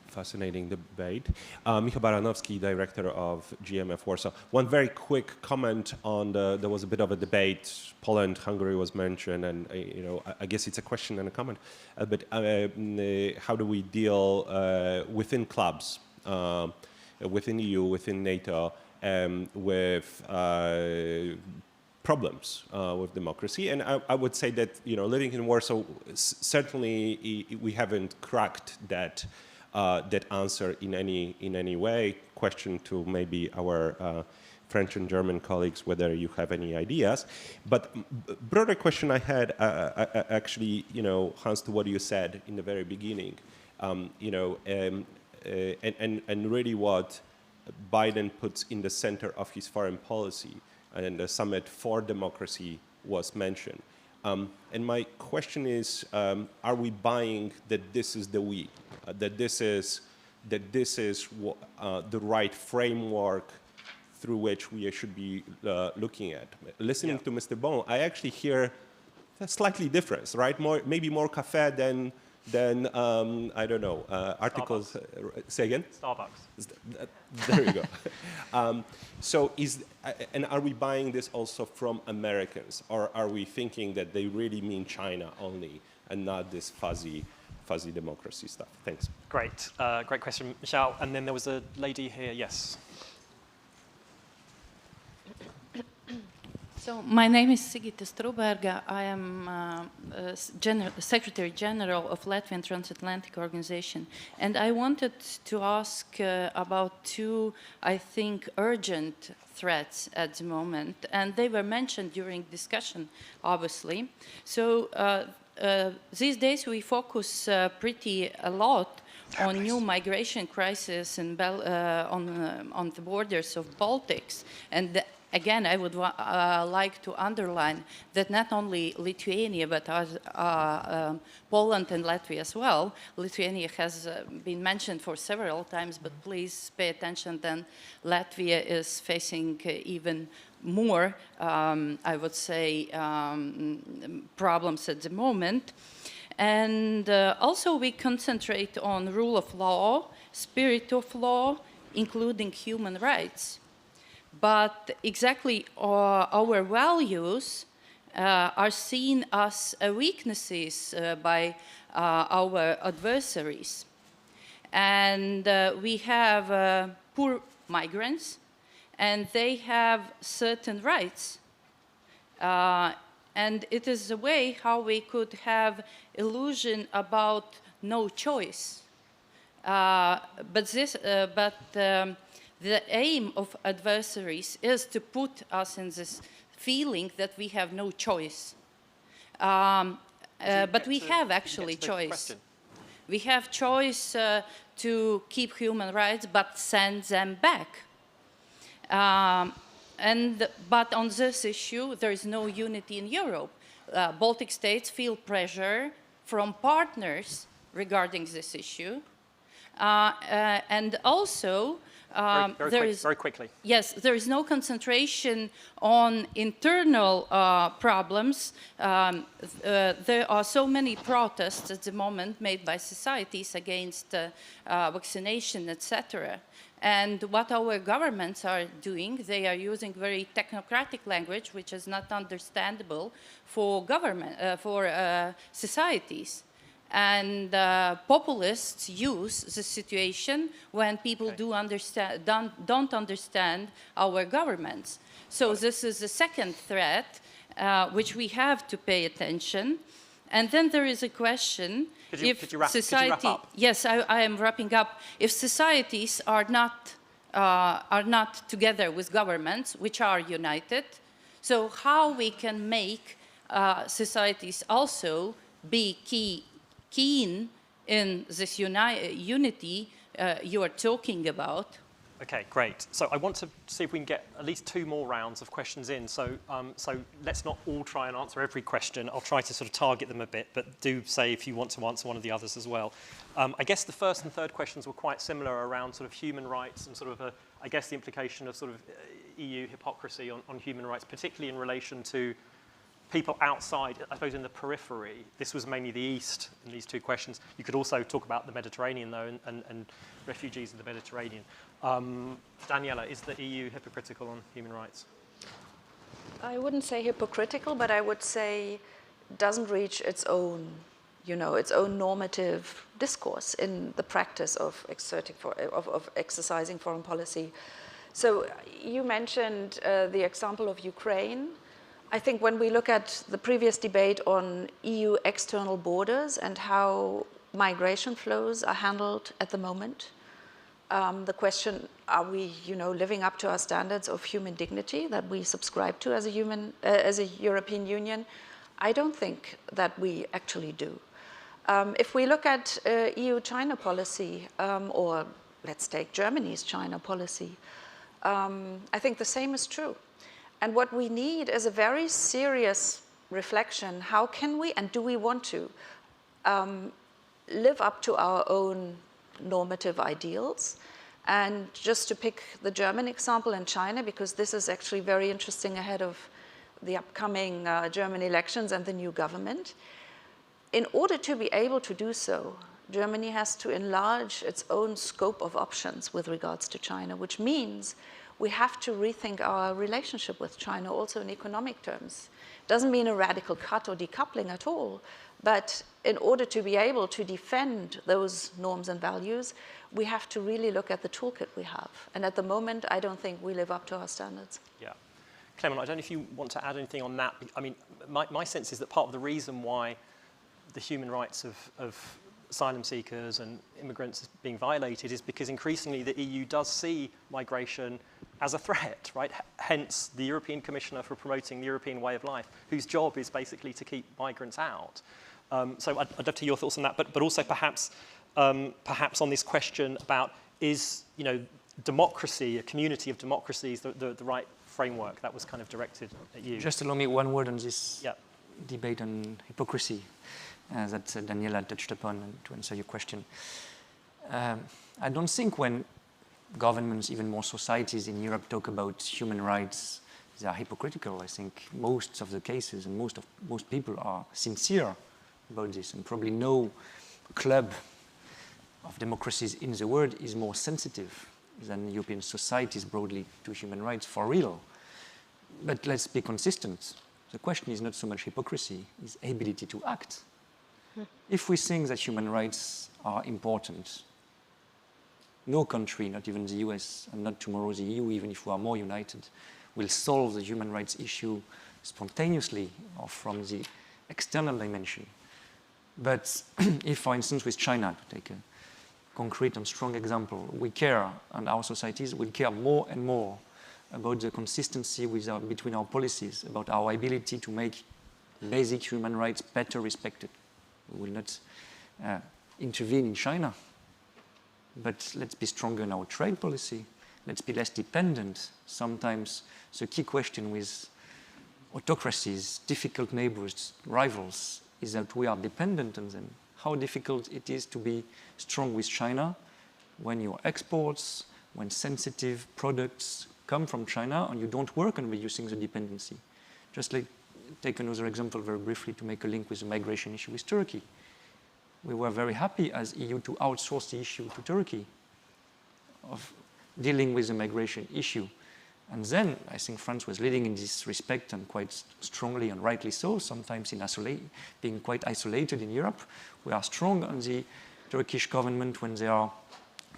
fascinating debate. Michał Baranowski, director of GMF Warsaw. One very quick comment on there was a bit of a debate. Poland, Hungary was mentioned, and I guess it's a question and a comment. But how do we deal within clubs, within EU, within NATO, with problems with democracy? And I would say that living in Warsaw, certainly we haven't cracked that answer in any way. Question to maybe our French and German colleagues whether you have any ideas. But broader question I had actually, Hans, to what you said in the very beginning, and really what Biden puts in the center of his foreign policy, and the Summit for Democracy was mentioned. And my question is, are we buying that this is the we, that this is the right framework through which we should be looking at? Listening to Mr. Beaune, I actually hear a slightly difference, right? Maybe more café than I don't know, articles. Say again? Starbucks. There you go. So and are we buying this also from Americans, or are we thinking that they really mean China only and not this fuzzy democracy stuff? Thanks. Great, great question, Michal. And then there was a lady here, yes. So my name is Sigita Struberga. I am Secretary General of Latvian Transatlantic Organization. And I wanted to ask about two, I think, urgent threats at the moment. And they were mentioned during discussion, obviously. So these days we focus pretty a lot on new migration crisis and on the borders of Baltics. And again, I would like to underline that not only Lithuania, but Poland and Latvia as well. Lithuania has been mentioned for several times, but please pay attention that Latvia is facing even more, I would say, problems at the moment. And also we concentrate on rule of law, spirit of law, including human rights. But exactly our values are seen as weaknesses by our adversaries. And we have poor migrants, and they have certain rights. And it is a way how we could have illusion about no choice. The aim of adversaries is to put us in this feeling that we have no choice. But we have actually choice. We have choice to keep human rights, but send them back. But on this issue, there is no unity in Europe. Baltic states feel pressure from partners regarding this issue. And also, very quickly. Yes, there is no concentration on internal problems. There are so many protests at the moment made by societies against vaccination, etc. And what our governments are doing, they are using very technocratic language, which is not understandable for societies. And populists use the situation when people don't understand our governments. So this is the second threat, which we have to pay attention. And then there is a question: could you wrap up? Yes, I am wrapping up. If societies are not together with governments, which are united, so how we can make societies also be keen in this unity you are talking about? Okay, great. So I want to see if we can get at least 2 more rounds of questions in. So, so let's not all try and answer every question. I'll try to sort of target them a bit, but do say if you want to answer one of the others as well. I guess the first and third questions were quite similar around sort of human rights and sort of, I guess, the implication of sort of EU hypocrisy on human rights, particularly in relation to people outside, I suppose, in the periphery. This was mainly the East in these 2 questions. You could also talk about the Mediterranean, though, and refugees in the Mediterranean. Daniela, is the EU hypocritical on human rights? I wouldn't say hypocritical, but I would say doesn't reach its own, its own normative discourse in the practice of exercising foreign policy. So you mentioned the example of Ukraine. I think when we look at the previous debate on EU external borders and how migration flows are handled at the moment, the question, are we, living up to our standards of human dignity that we subscribe to as a European Union? I don't think that we actually do. If we look at EU-China policy, or let's take Germany's China policy, I think the same is true. And what we need is a very serious reflection. How can we, and do we want to, live up to our own normative ideals? And just to pick the German example in China, because this is actually very interesting ahead of the upcoming German elections and the new government. In order to be able to do so, Germany has to enlarge its own scope of options with regards to China, which means we have to rethink our relationship with China also in economic terms. Doesn't mean a radical cut or decoupling at all, but in order to be able to defend those norms and values, we have to really look at the toolkit we have. And at the moment, I don't think we live up to our standards. Yeah. Clément, I don't know if you want to add anything on that. I mean, my sense is that part of the reason why the human rights of asylum seekers and immigrants is being violated is because increasingly the EU does see migration as a threat, right? Hence the European Commissioner for Promoting the European Way of Life, whose job is basically to keep migrants out. So I'd love to hear your thoughts on that, but also perhaps on this question about is, democracy, a community of democracies, the right framework that was kind of directed at you. Just allow me one word on this debate on hypocrisy that Daniela touched upon to answer your question. I don't think when governments, even more societies in Europe talk about human rights, they are hypocritical. I think most of the cases and most people are sincere about this, and probably no club of democracies in the world is more sensitive than European societies broadly to human rights for real. But let's be consistent. The question is not so much hypocrisy, it's ability to act. If we think that human rights are important, no country, not even the US, and not tomorrow the EU, even if we are more united, will solve the human rights issue spontaneously or from the external dimension. But if, for instance, with China, to take a concrete and strong example, we care, and our societies will care more and more about the consistency between our policies, about our ability to make basic human rights better respected. We will not intervene in China, but let's be stronger in our trade policy. Let's be less dependent. Sometimes the key question with autocracies, difficult neighbors, rivals, is that we are dependent on them. How difficult it is to be strong with China when your exports, when sensitive products come from China and you don't work on reducing the dependency. Just like, take another example very briefly to make a link with the migration issue with Turkey. We were very happy as EU to outsource the issue to Turkey of dealing with the migration issue. And then I think France was leading in this respect and quite strongly and rightly so, sometimes being quite isolated in Europe. We are strong on the Turkish government when they are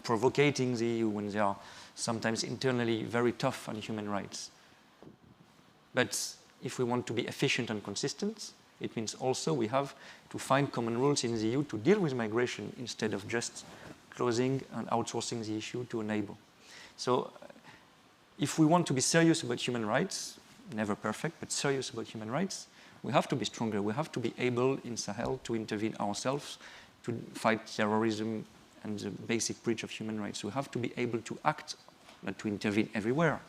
provocating the EU, when they are sometimes internally very tough on human rights. But if we want to be efficient and consistent, it means also we have to find common rules in the EU to deal with migration instead of just closing and outsourcing the issue to a neighbor. So if we want to be serious about human rights, never perfect, but serious about human rights, we have to be stronger. We have to be able in Sahel to intervene ourselves to fight terrorism and the basic breach of human rights. We have to be able to act, not to intervene everywhere,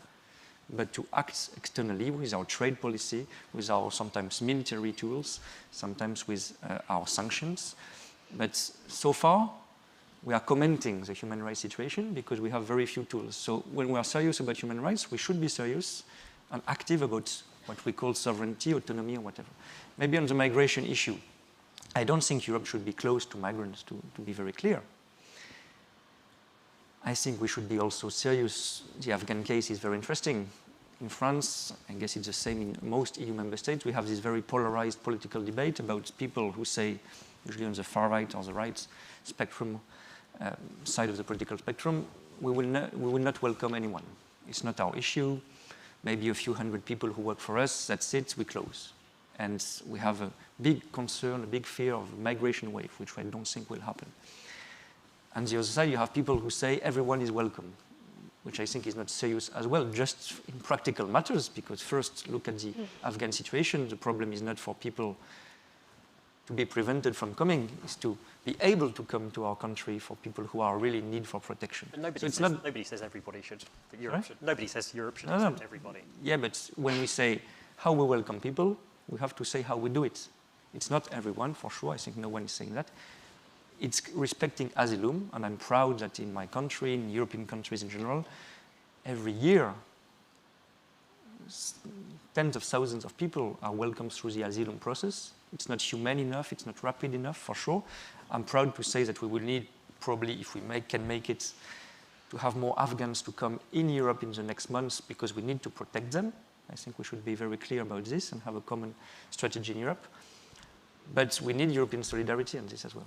but to act externally with our trade policy, with our sometimes military tools, sometimes with our sanctions. But so far, we are commenting the human rights situation because we have very few tools. So when we are serious about human rights, we should be serious and active about what we call sovereignty, autonomy, or whatever. Maybe on the migration issue, I don't think Europe should be close to migrants, to be very clear. I think we should be also serious. The Afghan case is very interesting. In France, I guess it's the same in most EU member states, we have this very polarized political debate about people who say, usually on the far right or the right spectrum, side of the political spectrum, we will not welcome anyone. It's not our issue. Maybe a few hundred people who work for us, that's it, we close. And we have a big concern, a big fear of a migration wave, which I don't think will happen. On the other side, you have people who say everyone is welcome, which I think is not serious as well, just in practical matters, because first, look at the Afghan situation. The problem is not for people to be prevented from coming, is to be able to come to our country for people who are really in need for protection. But nobody says everybody should, that Europe should. Nobody says Europe should accept everybody. Yeah, but when we say how we welcome people, we have to say how we do it. It's not everyone, for sure. I think no one is saying that. It's respecting asylum, and I'm proud that in my country, in European countries in general, every year, tens of thousands of people are welcomed through the asylum process. It's not humane enough, it's not rapid enough, for sure. I'm proud to say that we will need, probably, if we can make it, to have more Afghans to come in Europe in the next months, because we need to protect them. I think we should be very clear about this and have a common strategy in Europe. But we need European solidarity on this as well.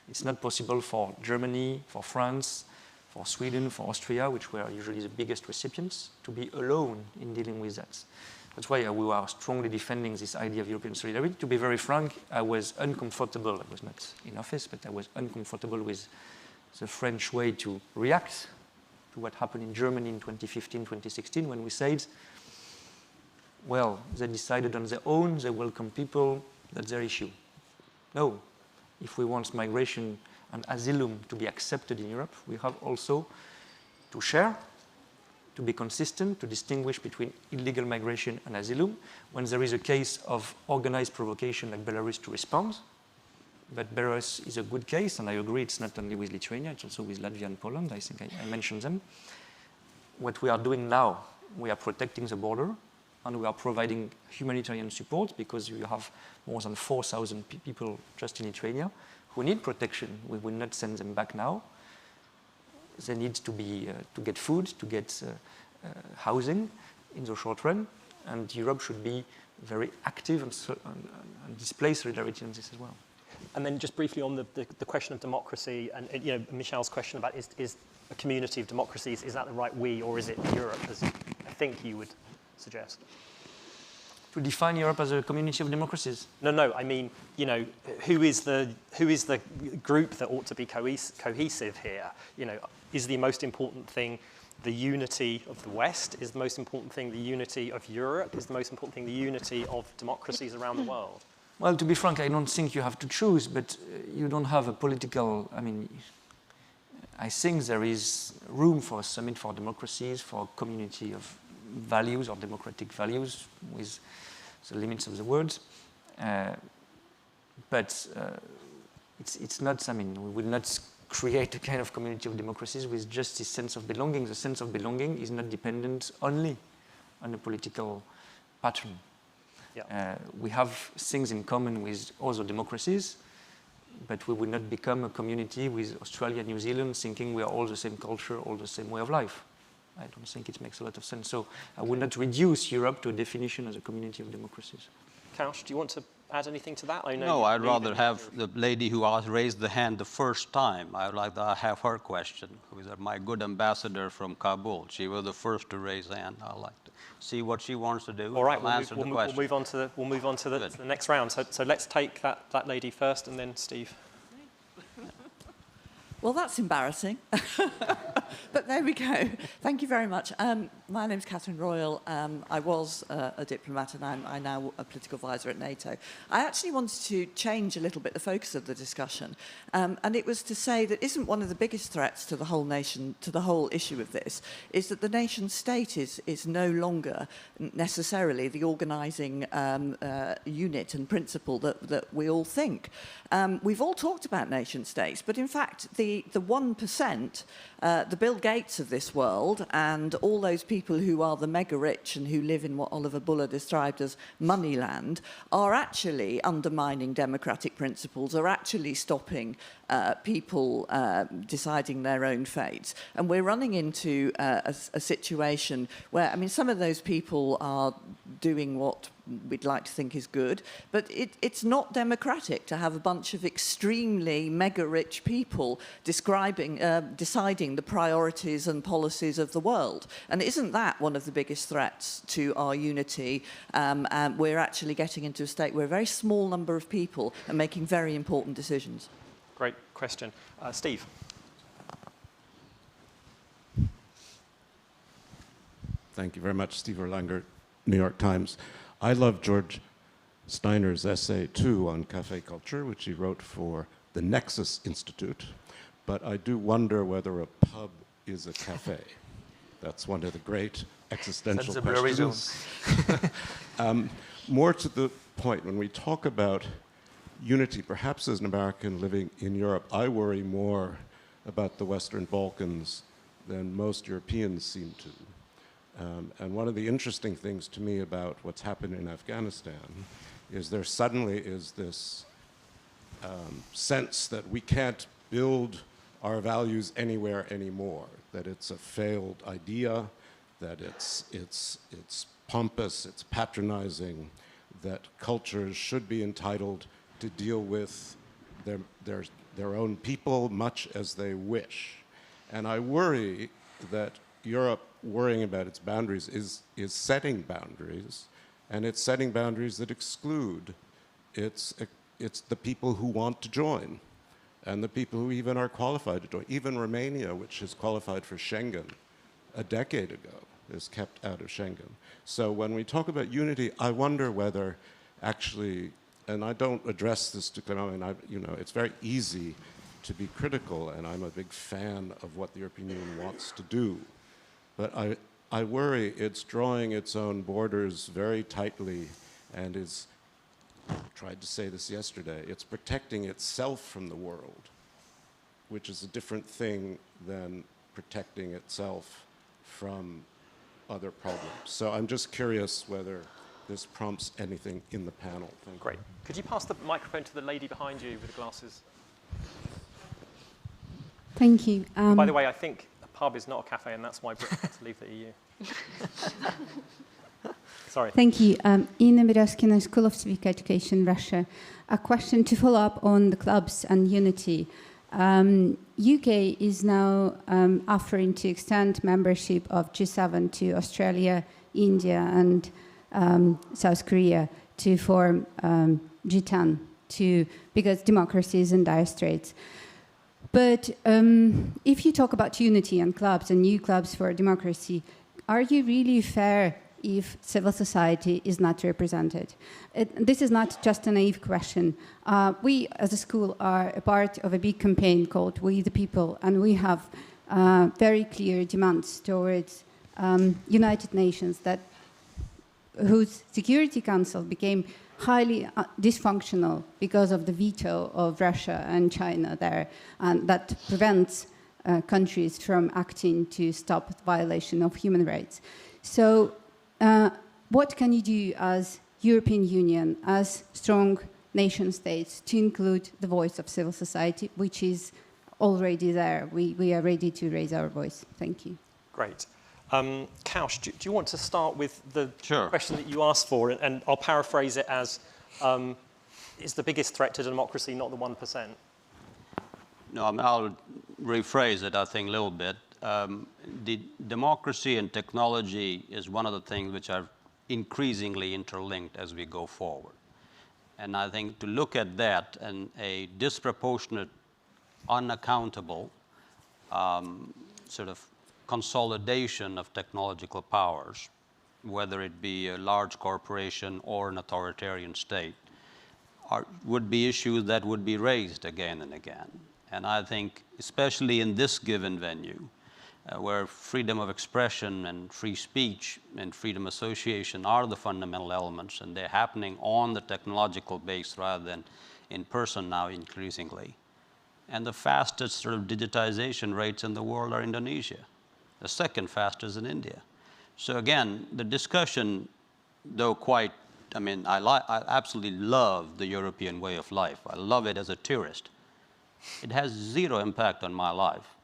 It's not possible for Germany, for France, for Sweden, for Austria, which were usually the biggest recipients, to be alone in dealing with that. That's why we are strongly defending this idea of European solidarity. To be very frank, I was uncomfortable. I was not in office, but I was uncomfortable with the French way to react to what happened in Germany in 2015, 2016, when we said, well, they decided on their own, they welcome people, that's their issue. No. If we want migration and asylum to be accepted in Europe, we have also to share, to be consistent, to distinguish between illegal migration and asylum. When there is a case of organized provocation like Belarus, to respond. But Belarus is a good case, and I agree it's not only with Lithuania, it's also with Latvia and Poland. I think I mentioned them. What we are doing now, we are protecting the border, and we are providing humanitarian support, because you have more than 4,000 people just in Lithuania who need protection. We will not send them back now. They need to get food, to get housing in the short run, and Europe should be very active and display solidarity on this as well. And then just briefly on the question of democracy, and Michel's question about is a community of democracies, is that the right we, or is it Europe, as I think you would suggest? To define Europe as a community of democracies? No, I mean, who is the group that ought to be cohesive here? Is the most important thing the unity of the West? Is the most important thing the unity of Europe? Is the most important thing the unity of democracies around the world? Well, to be frank, I don't think you have to choose, but you don't have a political, I think there is room for a summit for democracies, for a community of values or democratic values with the limits of the words. But it's not, we will not create a kind of community of democracies with just this sense of belonging. The sense of belonging is not dependent only on a political pattern. Yeah. We have things in common with other democracies, but we will not become a community with Australia, New Zealand, thinking we are all the same culture, all the same way of life. I don't think it makes a lot of sense. So I would not reduce Europe to a definition as a community of democracies. Kaush, do you want to add anything to that? No, I'd rather have the lady who raised the hand the first time. I would like to have her question. Who is my good ambassador from Kabul? She was the first to raise the hand. I'd like to see what she wants to do. All right, we'll move on to the next round. So let's take that lady first, and then Steve. Well, that's embarrassing. But there we go. Thank you very much. My name's Catherine Royal. I was a diplomat and I'm now a political advisor at NATO. I actually wanted to change a little bit the focus of the discussion. And it was to say that isn't one of the biggest threats to the whole nation, to the whole issue of this, is that the nation state is no longer necessarily the organising unit and principle that we all think. We've all talked about nation states, but in fact, the 1%, the Bill Gates of this world, and all those people who are the mega rich and who live in what Oliver Buller described as moneyland, are actually undermining democratic principles, are actually stopping people deciding their own fates. And we're running into a situation where, I mean, some of those people are doing what we'd like to think is good, but it's not democratic to have a bunch of extremely mega-rich people deciding the priorities and policies of the world. And isn't that one of the biggest threats to our unity? And we're actually getting into a state where a very small number of people are making very important decisions. Great question. Steve. Thank you very much, Steve Erlanger, New York Times. I love George Steiner's essay, too, on cafe culture, which he wrote for the Nexus Institute. But I do wonder whether a pub is a cafe. That's one of the great existential questions. More to the point, when we talk about unity, perhaps as an American living in Europe, I worry more about the Western Balkans than most Europeans seem to. And one of the interesting things to me about what's happened in Afghanistan is there suddenly is this sense that we can't build our values anywhere anymore, that it's a failed idea, that it's pompous, it's patronizing, that cultures should be entitled to deal with their own people much as they wish. And I worry that Europe, worrying about its boundaries, is setting boundaries, and it's setting boundaries that exclude. It's the people who want to join, and the people who even are qualified to join. Even Romania, which is qualified for Schengen a decade ago, is kept out of Schengen. So when we talk about unity, I wonder whether actually, and I don't address this to Clément, it's very easy to be critical, and I'm a big fan of what the European Union wants to do. But I worry it's drawing its own borders very tightly and is, I tried to say this yesterday, it's protecting itself from the world, which is a different thing than protecting itself from other problems. So I'm just curious whether this prompts anything in the panel. Thank you. Great. Could you pass the microphone to the lady behind you with the glasses? Thank you. By the way, I think a pub is not a cafe, and that's why Britain had to leave the EU. Sorry. Thank you. Ina Miroskina, School of Civic Education, Russia. A question to follow up on the clubs and unity. UK is now offering to extend membership of G7 to Australia, India, and South Korea to form G10 because democracy is in dire straits. But if you talk about unity and clubs and new clubs for democracy, are you really fair if civil society is not represented? This is not just a naive question. We, as a school, are a part of a big campaign called We the People, and we have very clear demands towards United Nations whose Security Council became highly dysfunctional because of the veto of Russia and China there, and that prevents countries from acting to stop the violation of human rights. So what can you do as European Union, as strong nation states, to include the voice of civil society, which is already there? We are ready to raise our voice. Thank you. Great. Kaush, do you want to start with the Sure. question that you asked for? And I'll paraphrase it as, is the biggest threat to democracy not the 1%? No, I mean, I'll rephrase it, I think, a little bit. The democracy and technology is one of the things which are increasingly interlinked as we go forward. And I think to look at that and a disproportionate, unaccountable sort of consolidation of technological powers, whether it be a large corporation or an authoritarian state, would be issues that would be raised again and again. And I think, especially in this given venue, where freedom of expression and free speech and freedom of association are the fundamental elements, and they're happening on the technological base rather than in person now increasingly. And the fastest sort of digitization rates in the world are Indonesia. The second fastest in India. So again, the discussion, though quite, I mean, I absolutely love the European way of life. I love it as a tourist. It has zero impact on my life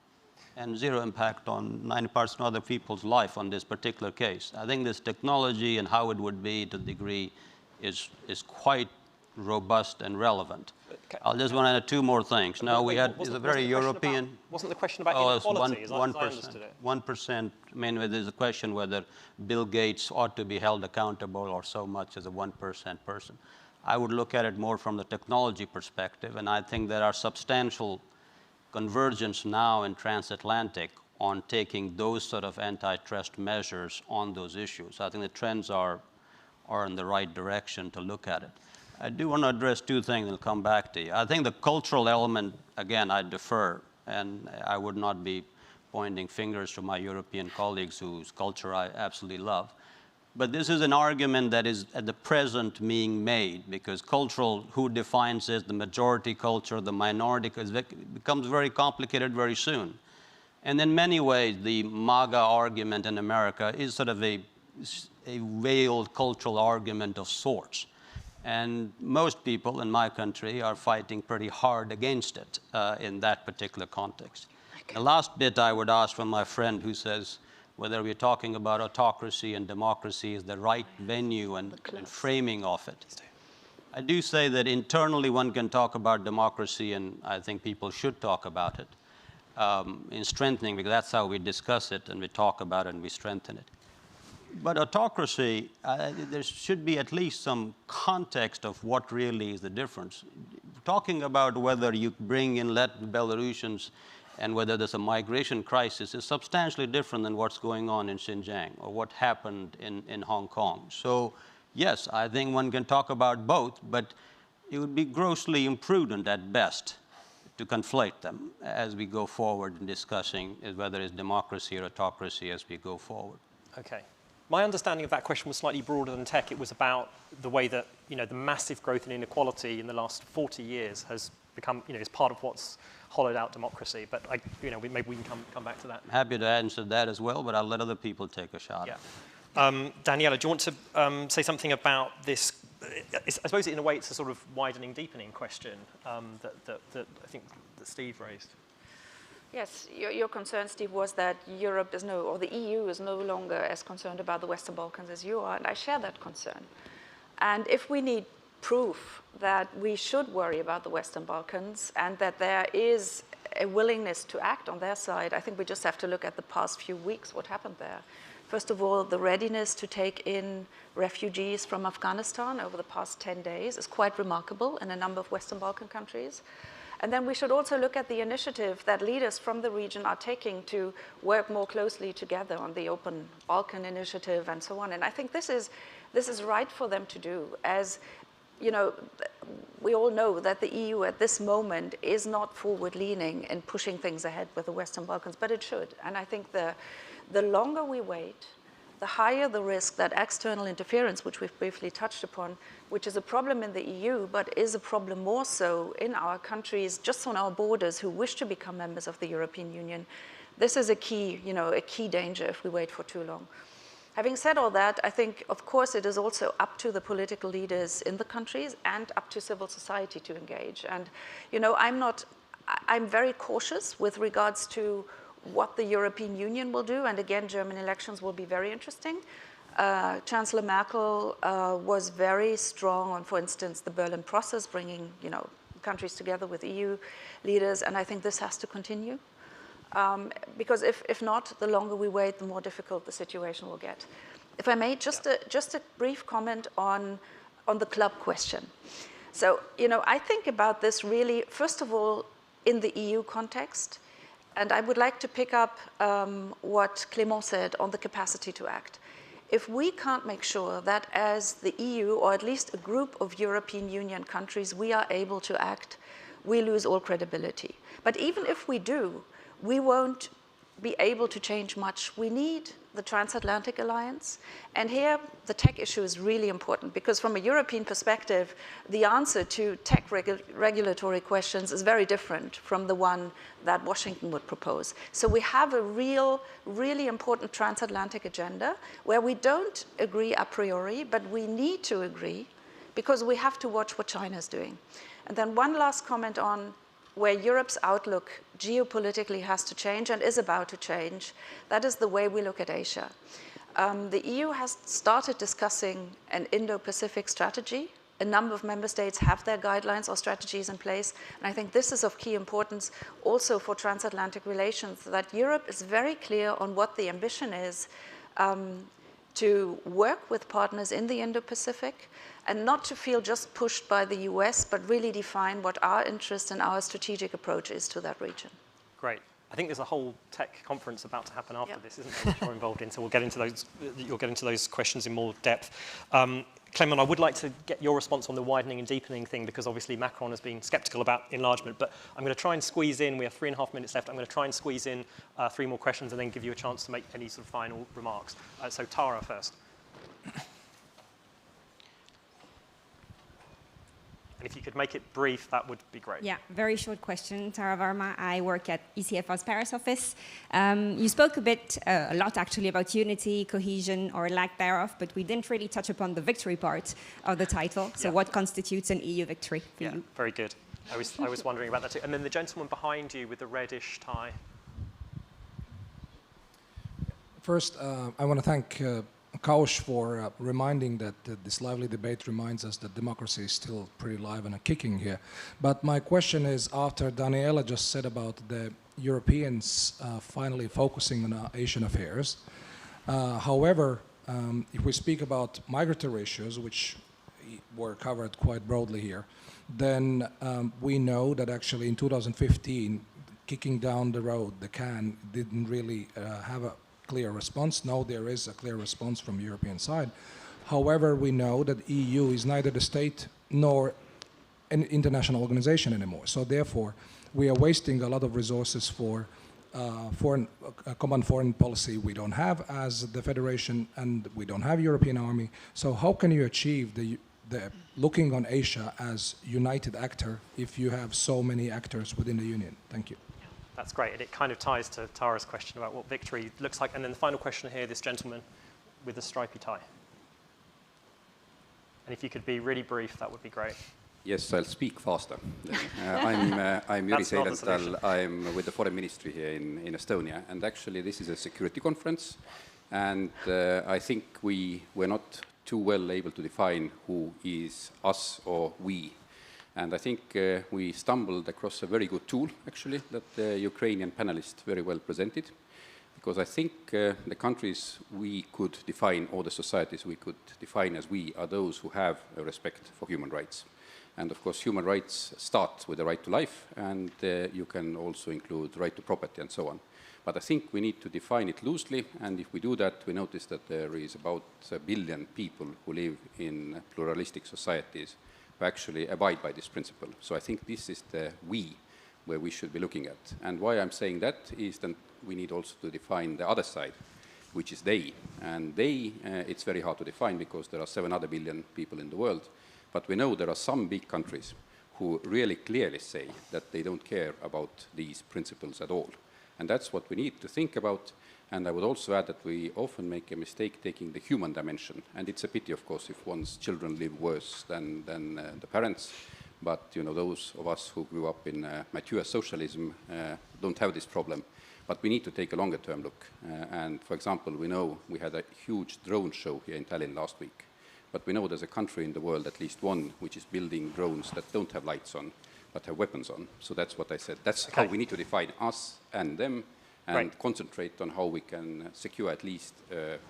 and zero impact on 90% of other people's life on this particular case. I think this technology and how it would be to the degree is quite robust and relevant. Okay. I'll just want to add two more things. Now we had is a very European. Wasn't the question about inequality? As I understood it. 1%. I mean, there's a question whether Bill Gates ought to be held accountable or so much as a 1% person. I would look at it more from the technology perspective, and I think there are substantial convergence now in transatlantic on taking those sort of antitrust measures on those issues. I think the trends are in the right direction to look at it. I do want to address two things and I'll come back to you. I think the cultural element, again, I defer, and I would not be pointing fingers to my European colleagues whose culture I absolutely love. But this is an argument that is at the present being made, because cultural, who defines it, the majority culture, the minority, it becomes very complicated very soon. And in many ways, the MAGA argument in America is sort of a veiled cultural argument of sorts. And most people in my country are fighting pretty hard against it in that particular context. Okay. The last bit I would ask from my friend who says whether we're talking about autocracy and democracy is the right venue and framing of it. I do say that internally one can talk about democracy, and I think people should talk about it in strengthening, because that's how we discuss it and we talk about it and we strengthen it. But autocracy, there should be at least some context of what really is the difference. Talking about whether you bring in let Belarusians and whether there's a migration crisis is substantially different than what's going on in Xinjiang or what happened in Hong Kong. So yes, I think one can talk about both, but it would be grossly imprudent at best to conflate them as we go forward in discussing whether it's democracy or autocracy as we go forward. Okay. My understanding of that question was slightly broader than tech. It was about the way that, the massive growth in inequality in the last 40 years has become, is part of what's hollowed out democracy. But, maybe we can come back to that. I'm happy to answer that as well, but I'll let other people take a shot. Yeah. Daniela, do you want to say something about this? I suppose in a way it's a sort of widening, deepening question that I think that Steve raised. Yes, your concern, Steve, was that Europe is or the EU is no longer as concerned about the Western Balkans as you are, and I share that concern. And if we need proof that we should worry about the Western Balkans and that there is a willingness to act on their side, I think we just have to look at the past few weeks, what happened there. First of all, the readiness to take in refugees from Afghanistan over the past 10 days is quite remarkable in a number of Western Balkan countries. And then we should also look at the initiative that leaders from the region are taking to work more closely together on the Open Balkan Initiative and so on. And I think this is right for them to do. As we all know that the EU at this moment is not forward-leaning in pushing things ahead with the Western Balkans, but it should. And I think the longer we wait, the higher the risk that external interference, which we've briefly touched upon, which is a problem in the EU, but is a problem more so in our countries, just on our borders, who wish to become members of the European Union. This is a key danger if we wait for too long. Having said all that, I think, of course, it is also up to the political leaders in the countries and up to civil society to engage. And, I'm very cautious with regards to what the European Union will do. And again, German elections will be very interesting. Chancellor Merkel was very strong on, for instance, the Berlin process, bringing countries together with EU leaders, and I think this has to continue. Because if not, the longer we wait, the more difficult the situation will get. If I may, just a brief comment on the club question. So, I think about this really, first of all, in the EU context. and I would like to pick up what Clément said on the capacity to act. If we can't make sure that as the EU, or at least a group of European Union countries, we are able to act, we lose all credibility. But even if we do, we won't be able to change much. We need the transatlantic alliance. And here, the tech issue is really important, because from a European perspective, the answer to tech regulatory questions is very different from the one that Washington would propose. So we have a really important transatlantic agenda where we don't agree a priori, but we need to agree because we have to watch what China is doing. And then one last comment on where Europe's outlook geopolitically has to change and is about to change. That is the way we look at Asia. The EU has started discussing an Indo-Pacific strategy. A number of member states have their guidelines or strategies in place. And I think this is of key importance also for transatlantic relations, that Europe is very clear on what the ambition is to work with partners in the Indo-Pacific, and not to feel just pushed by the US, but really define what our interest and our strategic approach is to that region. Great. I think there's a whole tech conference about to happen after this, isn't there, which you're involved in, so we'll get into those, you'll get into those questions in more depth. Clément, I would like to get your response on the widening and deepening thing, because obviously Macron has been sceptical about enlargement, but I'm going to try and squeeze in, we have 3.5 minutes left, I'm going to try and squeeze in 3 more questions and then give you a chance to make any sort of final remarks. So Tara first. And if you could make it brief, that would be great. Yeah, very short question. Tara Varma, I work at ECFR's Paris office. You spoke a lot actually about unity, cohesion, or lack thereof, but we didn't really touch upon the victory part of the title. So what constitutes an EU victory for you? Very good. I was wondering about that too. And then the gentleman behind you with the reddish tie. First, I want to thank Kaush for reminding that this lively debate reminds us that democracy is still pretty live and kicking here. But my question is, after Daniela just said about the Europeans finally focusing on Asian affairs, however, if we speak about migratory issues, which were covered quite broadly here, then we know that actually in 2015, kicking down the road, the can didn't really have a clear response. Now there is a clear response from the European side. However, we know that EU is neither the state nor an international organization anymore. So therefore, we are wasting a lot of resources for common foreign policy we don't have as the Federation, and we don't have European army. So how can you achieve the looking on Asia as united actor if you have so many actors within the Union? Thank you. That's great, and it kind of ties to Tara's question about what victory looks like. And then the final question here, this gentleman with the stripy tie. And if you could be really brief, that would be great. Yes, I'll speak faster. I'm Jüri Seidenthal. I'm with the Foreign Ministry here in Estonia, and actually this is a security conference, and I think we were not too well able to define who is us or we. And I think we stumbled across a very good tool, actually, that the Ukrainian panelists very well presented, because I think the countries we could define, or the societies we could define as we, are those who have a respect for human rights. And of course, human rights start with the right to life, and you can also include right to property and so on. But I think we need to define it loosely, and if we do that, we notice that there is about 1 billion people who live in pluralistic societies who actually abide by this principle. So I think this is the we where we should be looking at. And why I'm saying that is that we need also to define the other side, which is they. And they, it's very hard to define because there are 7 other billion people in the world. But we know there are some big countries who really clearly say that they don't care about these principles at all. And that's what we need to think about. And I would also add that we often make a mistake taking the human dimension. And it's a pity, of course, if one's children live worse than the parents. But, you know, those of us who grew up in mature socialism don't have this problem. But we need to take a longer-term look. And, for example, we know we had a huge drone show here in Tallinn last week. But we know there's a country in the world, at least one, which is building drones that don't have lights on, but have weapons on. So that's what I said. That's how we need to define us and them. and concentrate on how we can secure at least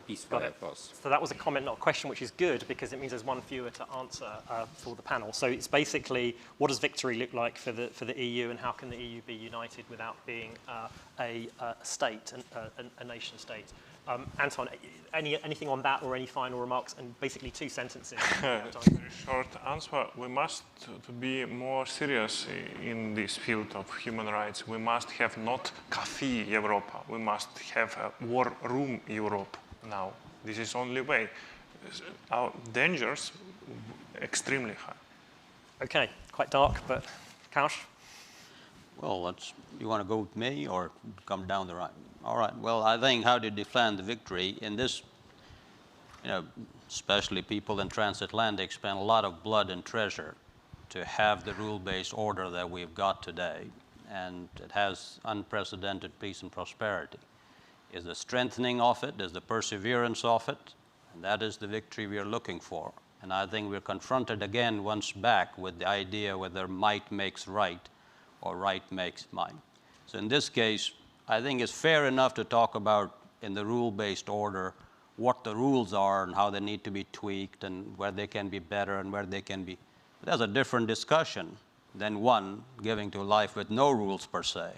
peaceful paths. So that was a comment, not a question, which is good because it means there's one fewer to answer for the panel. So it's basically, what does victory look like for the EU, and how can the EU be united without being a state, a nation state? Anton, anything on that or any final remarks? And basically 2 sentences. Very short answer. We must to be more serious in this field of human rights. We must have not cafe Europa. We must have a war room Europe now. This is only way. Our dangers extremely high. Okay, quite dark, but Kaush? Well, you want to go with me or come down the right? All right. Well, I think how to defend the victory in this, especially people in transatlantic spend a lot of blood and treasure to have the rule-based order that we've got today, and it has unprecedented peace and prosperity. Is the strengthening of it, is the perseverance of it, and that is the victory we are looking for. And I think we're confronted again once back with the idea whether might makes right or right makes might. So in this case, I think it's fair enough to talk about in the rule-based order what the rules are and how they need to be tweaked and where they can be better and where they can be. But that's a different discussion than one giving to life with no rules per se.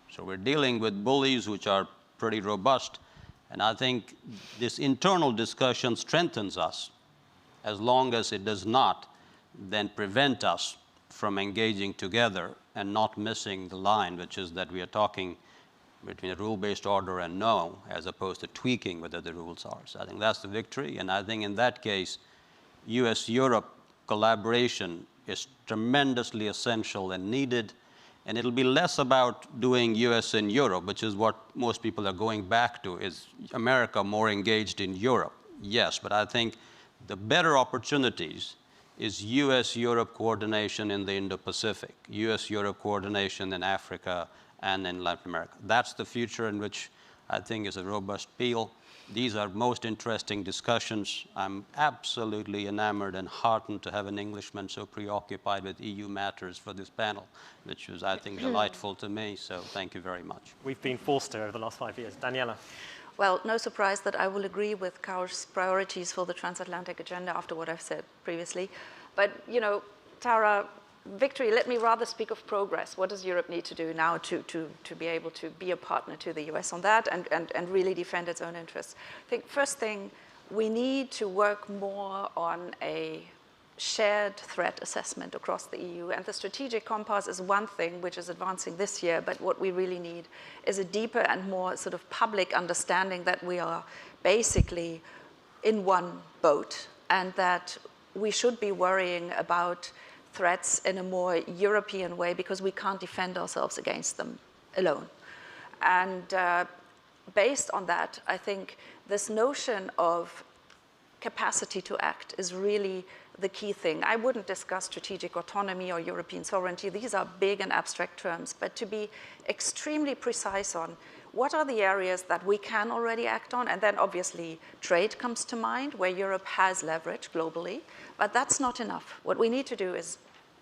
So we're dealing with bullies which are pretty robust, and I think this internal discussion strengthens us as long as it does not then prevent us from engaging together and not missing the line, which is that we are talking between a rule-based order and no, as opposed to tweaking whether the rules are. So I think that's the victory, and I think in that case, US-Europe collaboration is tremendously essential and needed, and it'll be less about doing US and Europe, which is what most people are going back to, is America more engaged in Europe? Yes, but I think the better opportunities is US-Europe coordination in the Indo-Pacific, US-Europe coordination in Africa, and in Latin America. That's the future in which I think is a robust appeal. These are most interesting discussions. I'm absolutely enamored and heartened to have an Englishman so preoccupied with EU matters for this panel, which was, I think, delightful to me. So thank you very much. We've been forced to over the last 5 years. Daniela? Well, no surprise that I will agree with Kaush's priorities for the transatlantic agenda after what I've said previously. But, Tara, victory, let me rather speak of progress. What does Europe need to do now to be able to be a partner to the US on that and really defend its own interests? I think first thing, we need to work more on a shared threat assessment across the EU. And the strategic compass is one thing which is advancing this year, but what we really need is a deeper and more sort of public understanding that we are basically in one boat and that we should be worrying about threats in a more European way because we can't defend ourselves against them alone. And based on that, I think this notion of capacity to act is really the key thing. I wouldn't discuss strategic autonomy or European sovereignty. These are big and abstract terms, but to be extremely precise on what are the areas that we can already act on, and then obviously trade comes to mind, where Europe has leverage globally, but that's not enough. What we need to do is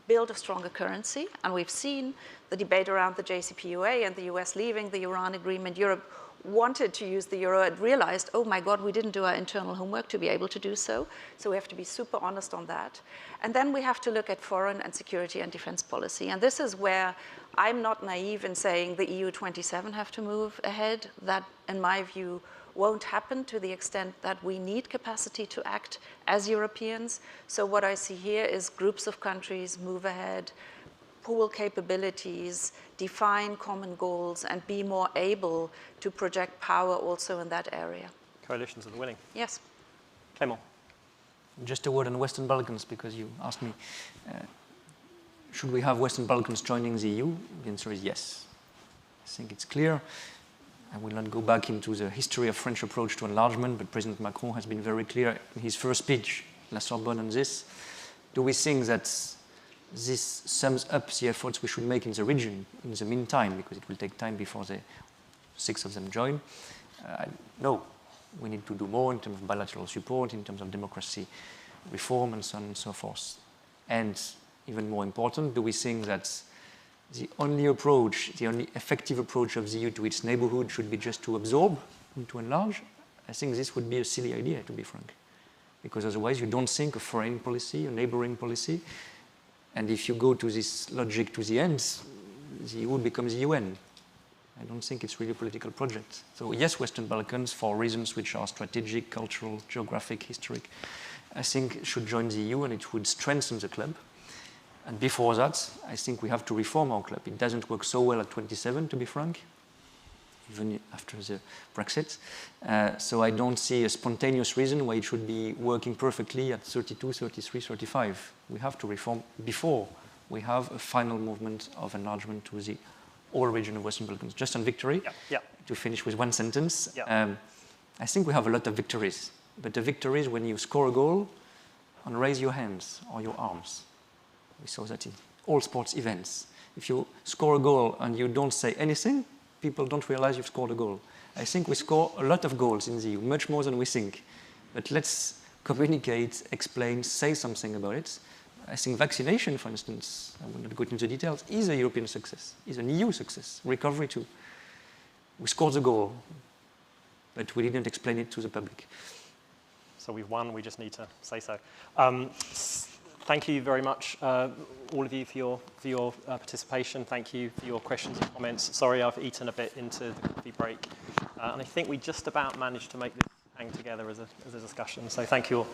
build a stronger currency, and we've seen the debate around the JCPOA and the US leaving the Iran agreement. Europe wanted to use the euro and realized, oh my God, we didn't do our internal homework to be able to do so. So we have to be super honest on that. And then we have to look at foreign and security and defense policy. And this is where I'm not naive in saying the EU 27 have to move ahead. That, in my view, won't happen to the extent that we need capacity to act as Europeans. So what I see here is groups of countries move ahead, pool capabilities, define common goals, and be more able to project power also in that area. Coalitions of the willing. Yes. Clément. Just a word on Western Balkans, because you asked me, should we have Western Balkans joining the EU? The answer is yes. I think it's clear. I will not go back into the history of French approach to enlargement, but President Macron has been very clear in his first speech, La Sorbonne, on this. Do we think that this sums up the efforts we should make in the region in the meantime, because it will take time before the 6 of them join? No, we need to do more in terms of bilateral support, in terms of democracy reform, and so on and so forth. And even more important, do we think that The only approach, the only effective approach of the EU to its neighborhood should be just to absorb and to enlarge. I think this would be a silly idea, to be frank, because otherwise you don't think of foreign policy, a neighboring policy, and if you go to this logic to the end, the EU becomes the UN. I don't think it's really a political project. So yes, Western Balkans, for reasons which are strategic, cultural, geographic, historic, I think should join the EU, and it would strengthen the club. And before that, I think we have to reform our club. It doesn't work so well at 27, to be frank, even after the Brexit. So I don't see a spontaneous reason why it should be working perfectly at 32, 33, 35. We have to reform before we have a final movement of enlargement to the whole region of Western Balkans. Just on victory, to finish with one sentence, I think we have a lot of victories. But the victory is when you score a goal and raise your hands or your arms. We saw that in all sports events. If you score a goal and you don't say anything, people don't realize you've scored a goal. I think we score a lot of goals in the EU, much more than we think. But let's communicate, explain, say something about it. I think vaccination, for instance, I will not go into the details, is a European success, is an EU success. Recovery too. We scored the goal, but we didn't explain it to the public. So we've won, we just need to say so. Thank you very much, all of you, for your participation. Thank you for your questions and comments. Sorry I've eaten a bit into the coffee break. And I think we just about managed to make this hang together as a discussion. So thank you all.